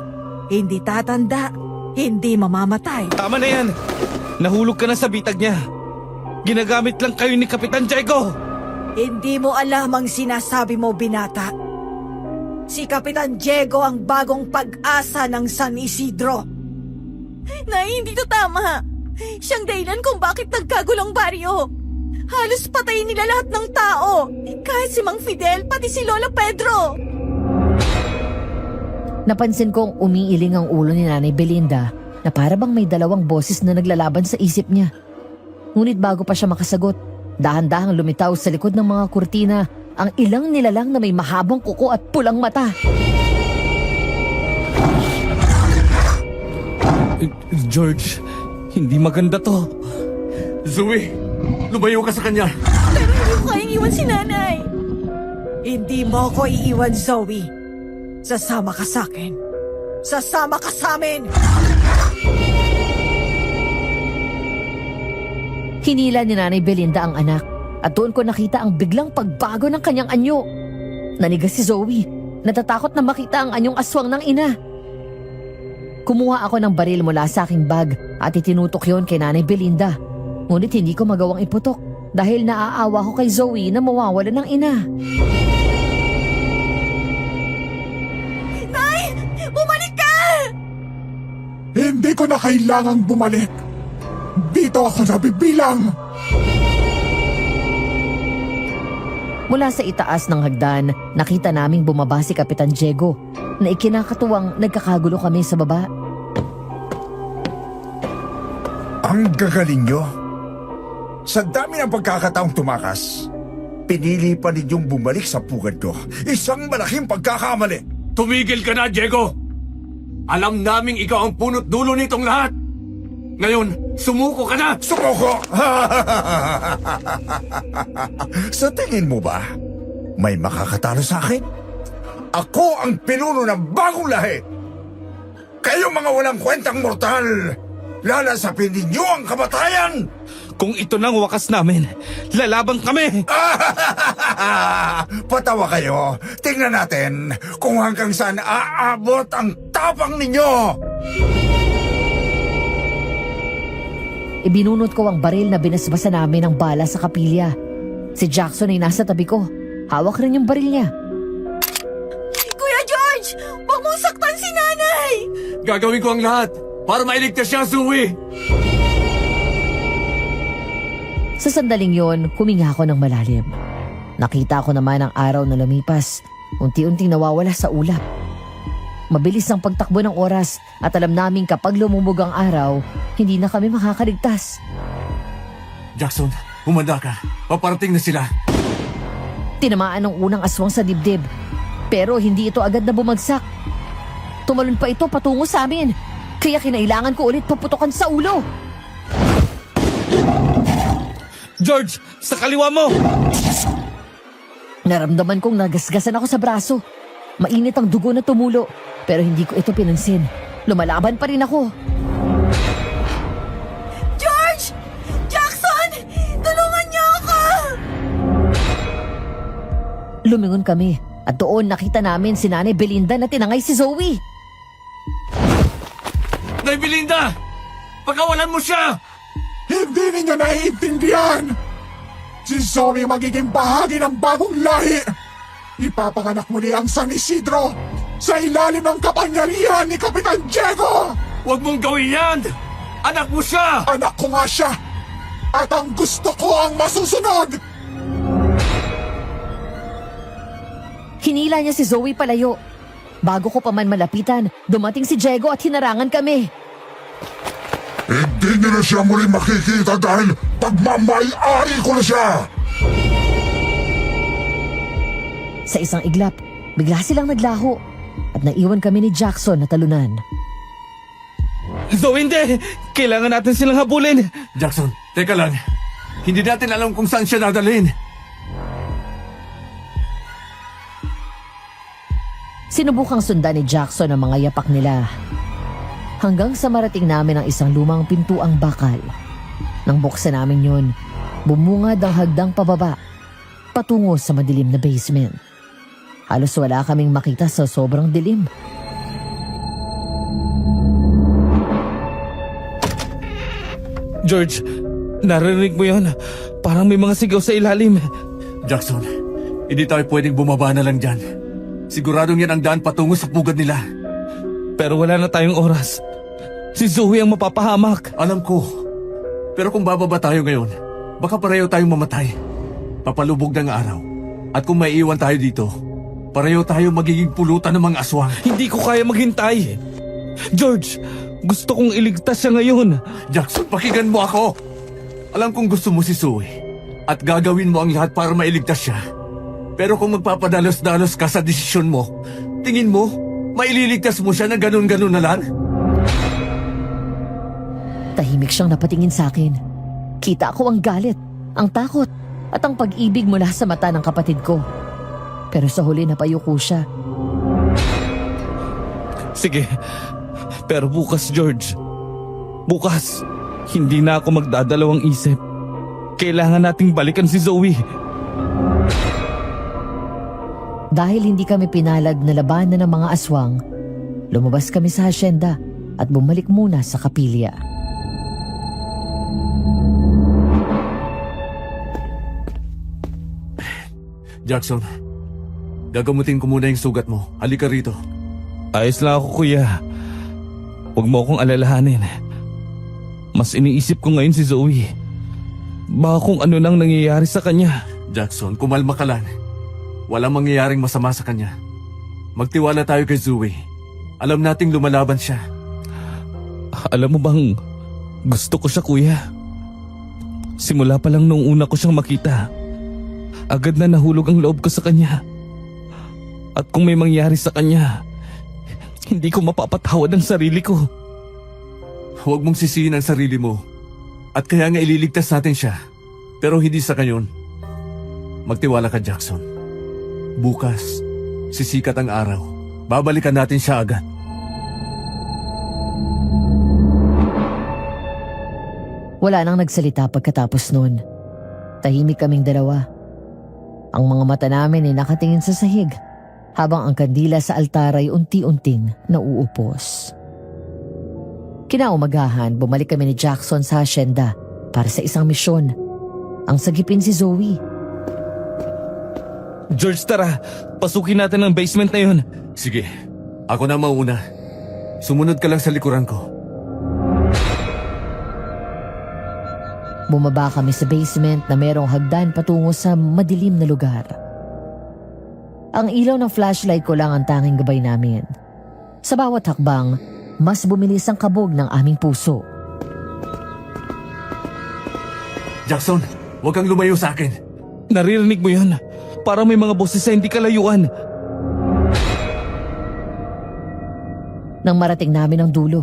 Hindi tatanda, hindi mamamatay. Tama na yan! Nahulog ka na sa bitag niya. Ginagamit lang kayo ni Kapitan Diego! Hindi mo alam ang sinasabi mo, binata. Si Kapitan Diego ang bagong pag-asa ng San Isidro. Nay, hindi to tama. Siyang dahilan kung bakit nagkagulong baryo. Halos patayin nila lahat ng tao. Kahit si Mang Fidel, pati si Lola Pedro. Napansin kong umiiling ang ulo ni Nanay Belinda na para bang may dalawang boses na naglalaban sa isip niya. Ngunit bago pa siya makasagot, dahan-dahang lumitaw sa likod ng mga kurtina ang ilang nilalang na may mahabang kuko at pulang mata. George, hindi maganda to. Zoe, lumayo ka sa kanya. Pero hindi ko kayang iwan si nanay. Hindi mo ko iiwan, Zoe. Sasama ka sa akin. Sasama ka sa amin. Hinila ni Nanay Belinda ang anak at doon ko nakita ang biglang pagbago ng kanyang anyo. Nanigas si Zoe. Natatakot na makita ang anyong aswang ng ina. Kumuha ako ng baril mula sa aking bag at itinutok yon kay Nanay Belinda. Ngunit hindi ko magawang iputok dahil naaawa ko kay Zoe na mawawala ng ina. Nay! Bumalik ka! Hindi ko na kailangang bumalik. Dito ako nabibilang. Mula sa itaas ng hagdan, nakita naming bumaba si Kapitan Diego na ikinakatuwang nagkakagulo kami sa baba. Ang gagaling nyo. Sa dami ng pagkakataong tumakas, pinili pa ninyong bumalik sa pugad ko. Isang malaking pagkakamali. Tumigil ka na, Diego! Alam naming ikaw ang punot dulo nitong lahat! Ngayon, sumuko ka na! Sumuko! Sa tingin mo ba, may makakatalo sa akin? Ako ang pinuno ng bagong lahi! Kayo mga walang kwentang mortal! Lalasapin ninyo ang kamatayan! Kung ito nang wakas namin, lalaban kami! Patawa kayo. Tingnan natin kung hanggang saan aabot ang tapang ninyo! Ibinunot ko ang baril na binasbasa namin ng bala sa kapilya. Si Jackson ay nasa tabi ko. Hawak rin yung baril niya. Kuya George! Huwag mong saktan si nanay! Gagawin ko ang lahat para mailigtas siya, Zoe! Sa sandaling yon, huminga ako ng malalim. Nakita ko naman ang araw na lumipas. Unti-unting nawawala sa ulap. Mabilis ang pagtakbo ng oras at alam namin kapag lumubog ang araw, hindi na kami makakaligtas. Jackson, humanda ka. Paparating na sila. Tinamaan ng unang aswang sa dibdib. Pero hindi ito agad na bumagsak. Tumalon pa ito patungo sa amin. Kaya kinailangan ko ulit paputokan sa ulo. George, sa kaliwa mo! Naramdaman kong nagasgasan ako sa braso. Mainit ang dugo na tumulo, pero hindi ko ito pinansin. Lumalaban pa rin ako. George! Jackson! Tulungan niyo ako! Lumingon kami at doon nakita namin si Nanay Belinda na tinangay si Zoe. Nay Belinda! Pagkawalan mo siya! Hindi ninyo naiintindihan! Si Zoe magiging bahagi ng bagong lahi. Ipapanganak muli ang San Isidro sa ilalim ng kapangyarihan ni Kapitan Diego. Huwag mong gawin yan! Anak mo siya! Anak ko nga siya. At ang gusto ko ang masusunod. Hinila niya si Zoe palayo. Bago ko pa man malapitan, dumating si Diego at hinarangan kami. Hindi niyo na siya muli makikita dahil pagmamay-ari ko na siya. Sa isang iglap, bigla silang naglaho at naiwan kami ni Jackson na talunan. Zoe, hindi! Kailangan natin silang habulin! Jackson, teka lang. Hindi natin alam kung saan siya dadalhin. Sinubukang sundan ni Jackson ang mga yapak nila. Hanggang sa marating namin ang isang lumang pintuang bakal. Nang buksan namin yun, bumungad ang hagdang pababa, patungo sa madilim na basement. Halos wala kaming makita sa sobrang dilim. George, narinig mo yun? Parang may mga sigaw sa ilalim. Jackson, hindi tayo pwedeng bumaba na lang dyan. Siguradong yan ang daan patungo sa pugad nila. Pero wala na tayong oras. Si Zoe ang mapapahamak. Alam ko. Pero kung bababa tayo ngayon, baka pareho tayong mamatay. Papalubog ng araw. At kung maiiwan tayo dito, pareho tayo magiging pulutan ng mga aswang. Hindi ko kaya maghintay. George, gusto kong iligtas siya ngayon. Jackson, pakinggan mo ako. Alam kong gusto mo si Zoe. At gagawin mo ang lahat para mailigtas siya. Pero kung magpapadalos-dalos ka sa desisyon mo, tingin mo, maililigtas mo siya ng ganun-ganun na lang? Tahimik siyang napatingin sa akin. Kita ko ang galit, ang takot, at ang pag-ibig mula sa mata ng kapatid ko. Pero sa huli napayuko siya. Sige, pero bukas, George. Bukas, hindi na ako magdadalawang isip. Kailangan nating balikan si Zoe. Dahil hindi kami pinalag na labanan ng mga aswang, lumabas kami sa hasyenda at bumalik muna sa kapilya. Jackson, gagamutin ko muna yung sugat mo. Halika rito. Ayos lang ako, kuya. Huwag mo akong alalahanin. Mas iniisip ko ngayon si Zoe. Baka kung ano nang nangyayari sa kanya. Jackson, kumalma ka lang. Walang mangyayaring masama sa kanya. Magtiwala tayo kay Zoe. Alam nating lumalaban siya. Alam mo bang gusto ko siya, kuya? Simula pa lang nung una ko siyang makita, agad na nahulog ang loob ko sa kanya. At kung may mangyari sa kanya, hindi ko mapapatawad ang sarili ko. Huwag mong sisihin ang sarili mo. At kaya nga ililigtas natin siya. Pero hindi sa kanyon. Magtiwala ka, Jackson. Bukas, sisikat ang araw. Babalikan natin siya agad. Wala nang nagsalita pagkatapos noon. Tahimik kaming dalawa. Ang mga mata namin ay nakatingin sa sahig, habang ang kandila sa altar ay unti-unting nauupos. Kinaumagahan, bumalik kami ni Jackson sa hasyenda para sa isang misyon. Ang sagipin si Zoe. George, tara. Pasukin natin ang basement na yun. Sige, ako na mauna. Sumunod ka lang sa likuran ko. Bumaba kami sa basement na merong hagdan patungo sa madilim na lugar. Ang ilaw ng flashlight ko lang ang tanging gabay namin. Sa bawat hakbang, mas bumilis ang kabog ng aming puso. Jackson, huwag kang lumayo sa akin. Naririnig mo yun? Parang may mga boses sa hindi kalayuan. Nang marating namin ang dulo,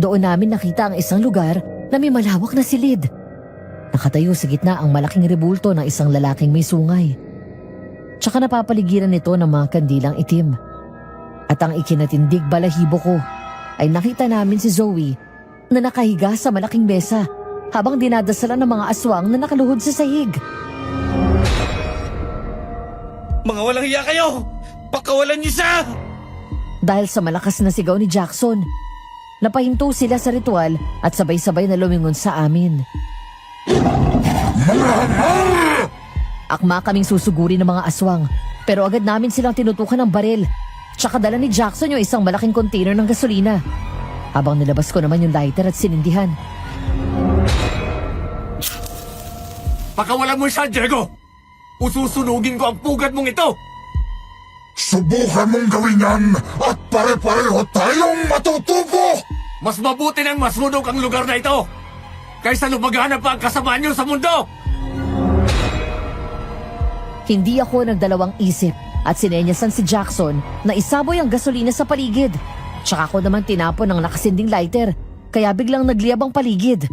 doon namin nakita ang isang lugar na may malawak na silid. Nakatayo sa gitna ang malaking rebulto ng isang lalaking may sungay. Tsaka napapaligiran nito ng mga kandilang itim. At ang ikinatindig balahibo ko ay nakita namin si Zoe na nakahiga sa malaking mesa habang dinadasalan ng mga aswang na nakaluhod sa sahig. Mga walang hiya kayo! Pakawalan niyo siya! Dahil sa malakas na sigaw ni Jackson, napahinto sila sa ritual at sabay-sabay na lumingon sa amin. Mga Akma kaming susuguri ng mga aswang, pero agad namin silang tinutukan ng baril. Tsaka dala ni Jackson yung isang malaking container ng gasolina. Habang nilabas ko naman yung lighter at sinindihan. Pakawalan mo siya, Diego! Ususunugin ko ang pugad mong ito! Subukan mong gawin yan at pare-pareho tayong matutubo! Mas mabuti nang masunog ang lugar na ito kaysa lumagana pa ang kasamaan niyo sa mundo! Hindi ako nagdalawang isip at sinenyasan si Jackson na isaboy ang gasolina sa paligid. Tsaka ako naman tinapon ng nakasinding lighter, kaya biglang nagliyab ang paligid.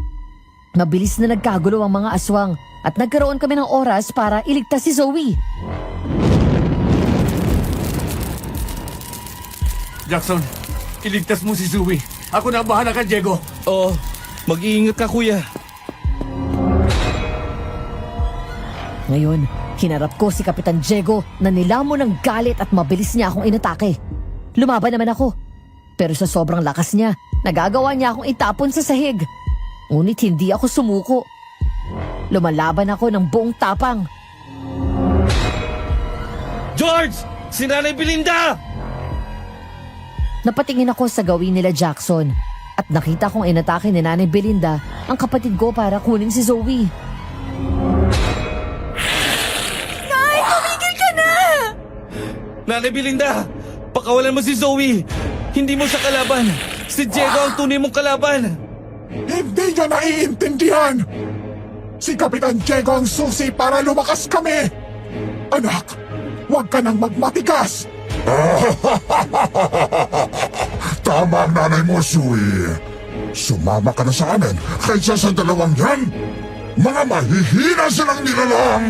Mabilis na nagkagulo ang mga aswang at nagkaroon kami ng oras para iligtas si Zoe. Jackson, iligtas mo si Zoe. Ako na ang bahala ka, Diego. Oo, mag-iingat ka kuya. Ngayon, hinarap ko si Kapitan Diego na nilamon ng galit at mabilis niya akong inatake. Lumaban naman ako. Pero sa sobrang lakas niya, nagagawa niya akong itapon sa sahig. Ngunit hindi ako sumuko. Lumalaban ako ng buong tapang. George! Si Nanay Belinda! Napatingin ako sa gawin nila Jackson at nakita kong inatake ni Nanay Belinda ang kapatid ko para kunin si Zoe. Nay, tumigil ka na! Nanay Belinda! Pakawalan mo si Zoe! Hindi mo siya kalaban! Si Diego ang tunay mong kalaban! Hindi niya naiintindihan! Si Kapitan Diego ang susi para lumakas kami! Anak, huwag ka nang magmatigas! Tama ang nanay mo, Sui. Sumama ka na sa amin kaysa sa dalawang yan. Mga mahihina silang nilalang!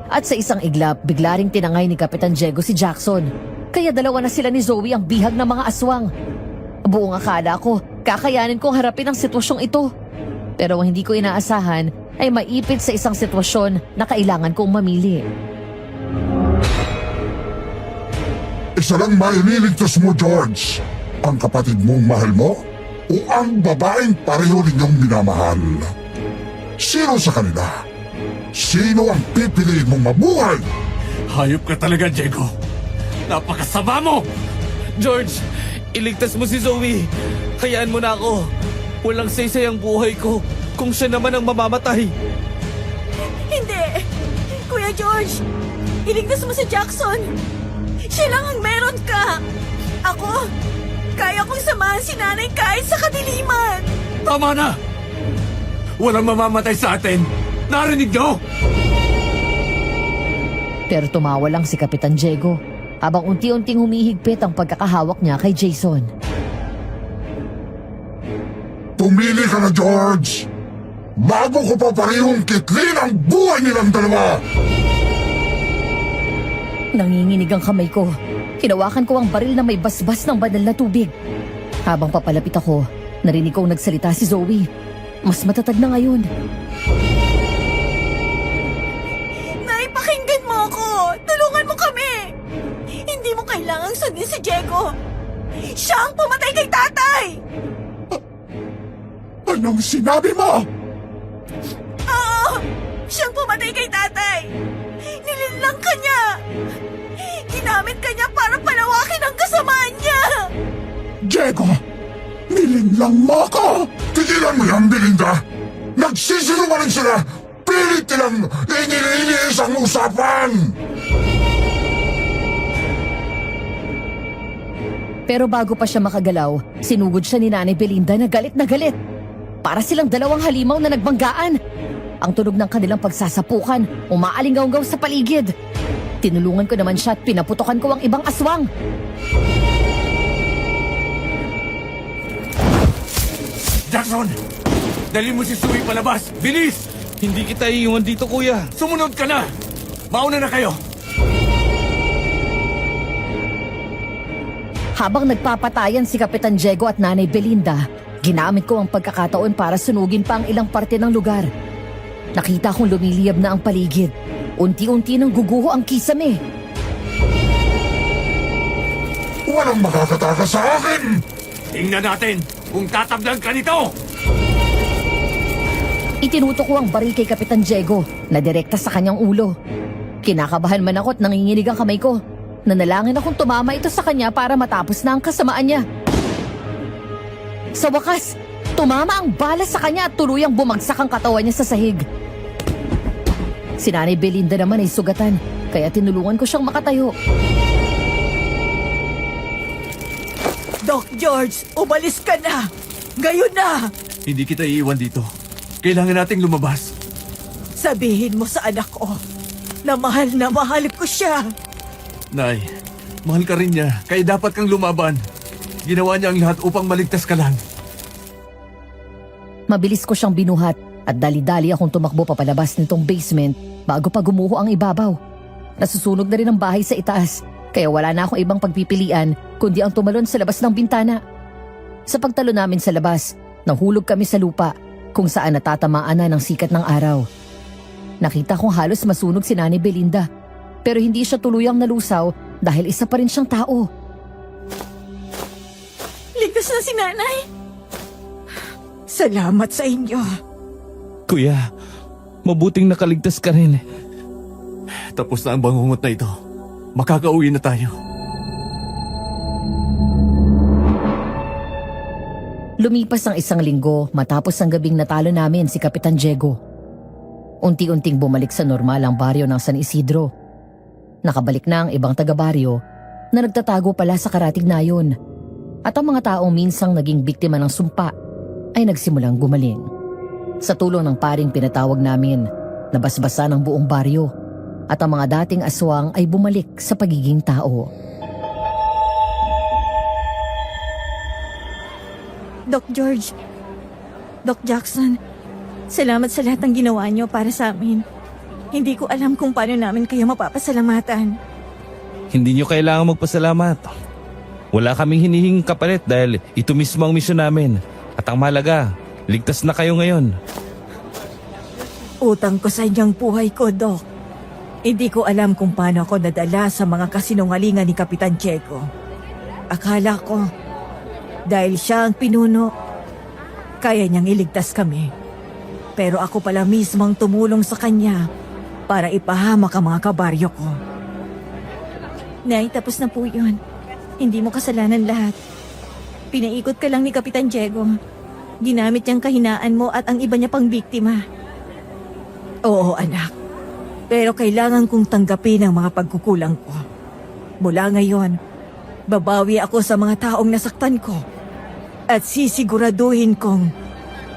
At sa isang iglap, bigla ring tinangay ni Kapitan Diego si Jackson. Kaya dalawa na sila ni Zoe ang bihag ng mga aswang. Buong akala ko, kakayanin kong harapin ang sitwasyong ito. Pero ang hindi ko inaasahan ay maipit sa isang sitwasyon na kailangan kong mamili. Isa lang maililigtas mo, George. Ang kapatid mong mahal mo o ang babaeng pareho ninyong minamahal. Sino sa kanila? Sino ang pipiliin mong mabuhay? Hayop ka talaga, Diego. Napakasama mo! George! Iligtas mo si Zoe! Hayaan mo na ako! Walang saysay ang buhay ko kung siya naman ang mamamatay! Hindi! Kuya George, iligtas mo si Jackson! Siya lang ang meron ka! Ako, kaya kong samahan si nanay kahit sa kadiliman! Tama na! Walang mamamatay sa atin! Narinig niyo? Pero tumawa lang si Kapitan Diego habang unti-unting humihigpit ang pagkakahawak niya kay Jason. Pumili ka na, George! Bago ko pa parehong kitlin ang buhay nilang dalawa! Nanginginig ang kamay ko. Hinawakan ko ang baril na may basbas ng banal na tubig. Habang papalapit ako, narinig kong nagsalita si Zoe. Mas matatag na ngayon. Nay, pakinggan mo ako! Tulungan mo kami! Hindi mo kailangang sundin si Diego! Siya ang pumatay kay tatay! Anong sinabi mo? Oo! Siyang pumatay kay tatay! Nilinlang ka niya! Ginamit ka niya para palawakin ang kasamaan niya! Diego, nilinlang mo ako! Tigilan mo yan, Belinda! Nagsisinungaling sila! Pilit nilang inilinis ang usapan! Pero bago pa siya makagalaw, sinugod siya ni Nanay Belinda na galit na galit. Para silang dalawang halimaw na nagbanggaan. Ang tunog ng kanilang pagsasapukan, umaalingaw-ngaw sa paligid. Tinulungan ko naman siya at pinaputokan ko ang ibang aswang. Jackson! Dali mo si Zoe palabas! Bilis! Hindi kita iiwan dito, kuya! Sumunod ka na! Mauna na kayo! Habang nagpapatayan si Kapitan Diego at Nanay Belinda, ginamit ko ang pagkakataon para sunugin pa ang ilang parte ng lugar. Nakita kong lumiliyab na ang paligid. Unti-unti nang guguho ang kisame. Walang makakatakas sa akin! Tingnan natin kung tatablan ka nito! Itinutok ko ang baril kay Kapitan Diego na direkta sa kanyang ulo. Kinakabahan man ako at nanginginig ang kamay ko. Nanalangin akong tumama ito sa kanya para matapos na ang kasamaan niya. Sa wakas, tumama ang bala sa kanya at tuluyang bumagsak ang katawan niya sa sahig. Si Nanay Belinda naman ay sugatan, kaya tinulungan ko siyang makatayo. Doc George, umalis ka na! Ngayon na! Hindi kita iiwan dito. Kailangan nating lumabas. Sabihin mo sa anak ko na mahal ko siya. Nay, mahal ka rin niya, kaya dapat kang lumaban. Ginawa niya ang lahat upang maligtas ka lang. Mabilis ko siyang binuhat at dali-dali akong tumakbo papalabas nitong basement bago pa gumuho ang ibabaw. Nasusunog na rin ang bahay sa itaas, kaya wala na akong ibang pagpipilian kundi ang tumalon sa labas ng bintana. Sa pagtalo namin sa labas, nahulog kami sa lupa kung saan natatamaan na ng sikat ng araw. Nakita kong halos masunog si Nanay Belinda, pero hindi siya tuluyang nalusaw dahil isa pa rin siyang tao. Ligtas na si nanay. Salamat sa inyo. Kuya, mabuting nakaligtas ka rin. Tapos na ang bangungot na ito. Makakauwi na tayo. Lumipas ang 1 linggo matapos ang gabing natalo namin si Kapitan Diego. Unti-unting bumalik sa normal ang baryo ng San Isidro. Nakabalik na ang ibang taga-baryo na nagtatago pala sa Karatignayon. At ang mga taong minsang naging biktima ng sumpa ay nagsimulang gumaling. Sa tulong ng paring pinatawag namin, nabasbasa ng buong baryo at ang mga dating aswang ay bumalik sa pagiging tao. Doc George, Doc Jackson, salamat sa lahat ng ginawa niyo para sa amin. Hindi ko alam kung paano namin kayo mapapasalamatan. Hindi nyo kailangan magpasalamat. Wala kaming hinihing kapalit dahil ito mismo ang misyon namin. At ang mahalaga, ligtas na kayo ngayon. Utang ko sa inyong buhay ko, Doc. Hindi ko alam kung paano ako nadala sa mga kasinungalingan ni Kapitan Diego. Akala ko, dahil siya ang pinuno, kaya niyang iligtas kami. Pero ako pala mismo ang tumulong sa kanya para ipahamak ang mga kabaryo ko. Nay, tapos na po yun. Hindi mo kasalanan lahat. Pinaikot ka lang ni Kapitan Diego. Ginamit niyang kahinaan mo at ang iba niya pang biktima. Oo, anak. Pero kailangan kong tanggapin ang mga pagkukulang ko. Mula ngayon, babawi ako sa mga taong nasaktan ko. At sisiguraduhin kong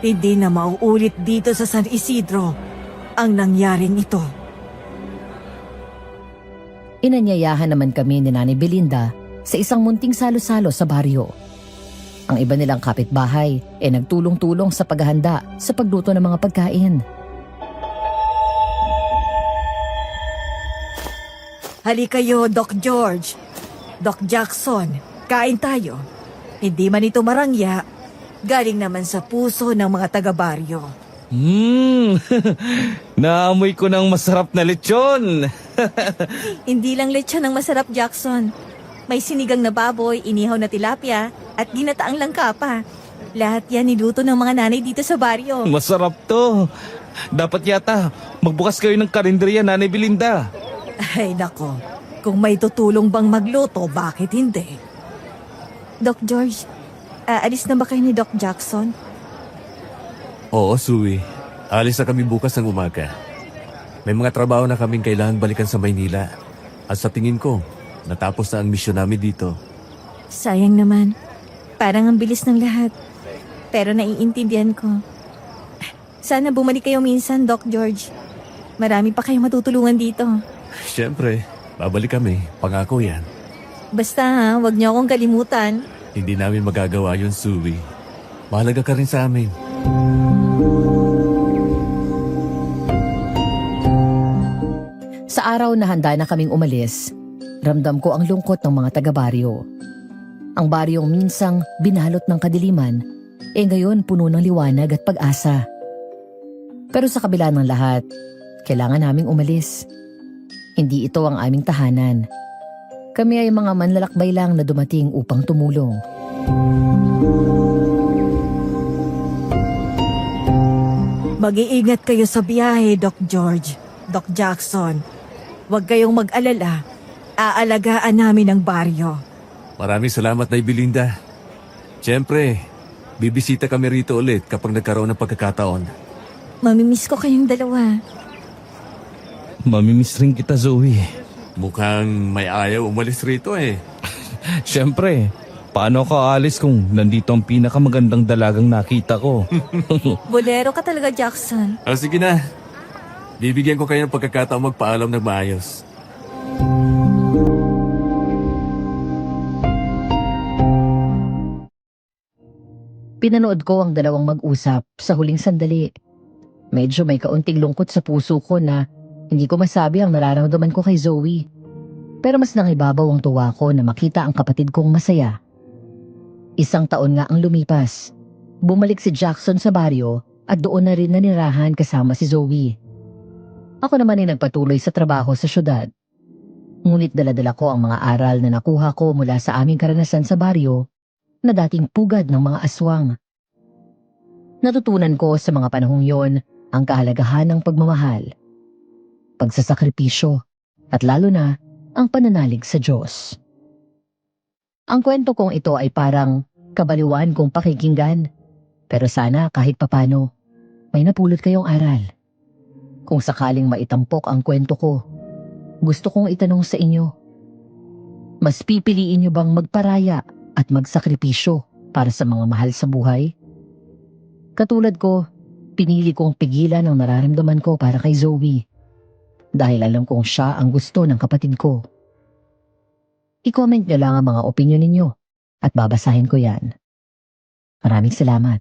hindi na mauulit dito sa San Isidro ang nangyaring ito. Inanyayahan naman kami ni Nanay Belinda sa isang munting salo-salo sa baryo. Ang iba nilang kapitbahay ay nagtulong-tulong sa paghahanda sa pagluto ng mga pagkain. Halika kayo, Doc George. Doc Jackson, kain tayo. Hindi man ito marangya, galing naman sa puso ng mga taga-baryo. Naamoy ko ng masarap na lechon. Hindi lang lechon ang masarap, Jackson. May sinigang na baboy, inihaw na tilapia, at ginataang langka pa. Lahat yan niluto ng mga nanay dito sa baryo. Masarap to. Dapat yata magbukas kayo ng karinderya, Nanay Belinda. Ay nako, kung may tutulong bang magluto, bakit hindi? Doc George, aalis na ba kayo ni Doc Jackson? Oo, Sui. Alis na kami bukas ng umaga. May mga trabaho na kaming kailangang balikan sa Maynila. At sa tingin ko, natapos na ang misyon namin dito. Sayang naman. Parang ang bilis ng lahat. Pero naiintindihan ko. Sana bumalik kayo minsan, Doc George. Marami pa kayong matutulungan dito. Siyempre, babalik kami. Pangako yan. Basta ha, wag niyo akong kalimutan. Hindi namin magagawa yun, Sui. Mahalaga ka rin sa amin. Sa araw na handa na kaming umalis, ramdam ko ang lungkot ng mga taga-baryo. Ang baryong minsang binalot ng kadiliman, ngayon puno ng liwanag at pag-asa. Pero sa kabila ng lahat, kailangan naming umalis. Hindi ito ang aming tahanan. Kami ay mga manlalakbay lang na dumating upang tumulong. Mag-iingat kayo sa biyahe, Doc George, Doc Jackson. Huwag kayong mag-alala. Aalagaan namin ang baryo. Maraming salamat, Nay Belinda. Siyempre, bibisita kami rito ulit kapag nagkaroon ng pagkakataon. Mamimiss ko kayong dalawa. Mamimiss rin kita, Zoe. Mukhang may ayaw umalis rito eh. Siyempre, paano ka aalis kung nandito ang pinakamagandang dalagang nakita ko? Bolero ka talaga, Jackson. Sige na. Bibigyan ko kayo ng pagkakataon magpaalam ng maayos. Pinanood ko ang dalawang mag-usap sa huling sandali. Medyo may kaunting lungkot sa puso ko na hindi ko masabi ang nararamdaman ko kay Zoe. Pero mas nangibabaw ang tuwa ko na makita ang kapatid kong masaya. 1 taon nga ang lumipas. Bumalik si Jackson sa baryo at doon na rin nanirahan kasama si Zoe. Ako naman ay nagpatuloy sa trabaho sa syudad. Ngunit daladala ko ang mga aral na nakuha ko mula sa aming karanasan sa baryo na dating pugad ng mga aswang. Natutunan ko sa mga panahong yon ang kahalagahan ng pagmamahal, pagsasakripisyo, at lalo na ang pananalig sa Diyos. Ang kwento kong ito ay parang kabaliwan kong pakikinggan, pero sana kahit papano may napulot kayong aral. Kung sakaling maitampok ang kwento ko, gusto kong itanong sa inyo, mas pipiliin niyo bang magparaya at magsakripisyo para sa mga mahal sa buhay? Katulad ko, pinili kong pigilan ang nararamdaman ko para kay Zoe dahil alam kong siya ang gusto ng kapatid ko. I-comment niyo lang ang mga opinyon ninyo at babasahin ko yan. Maraming salamat.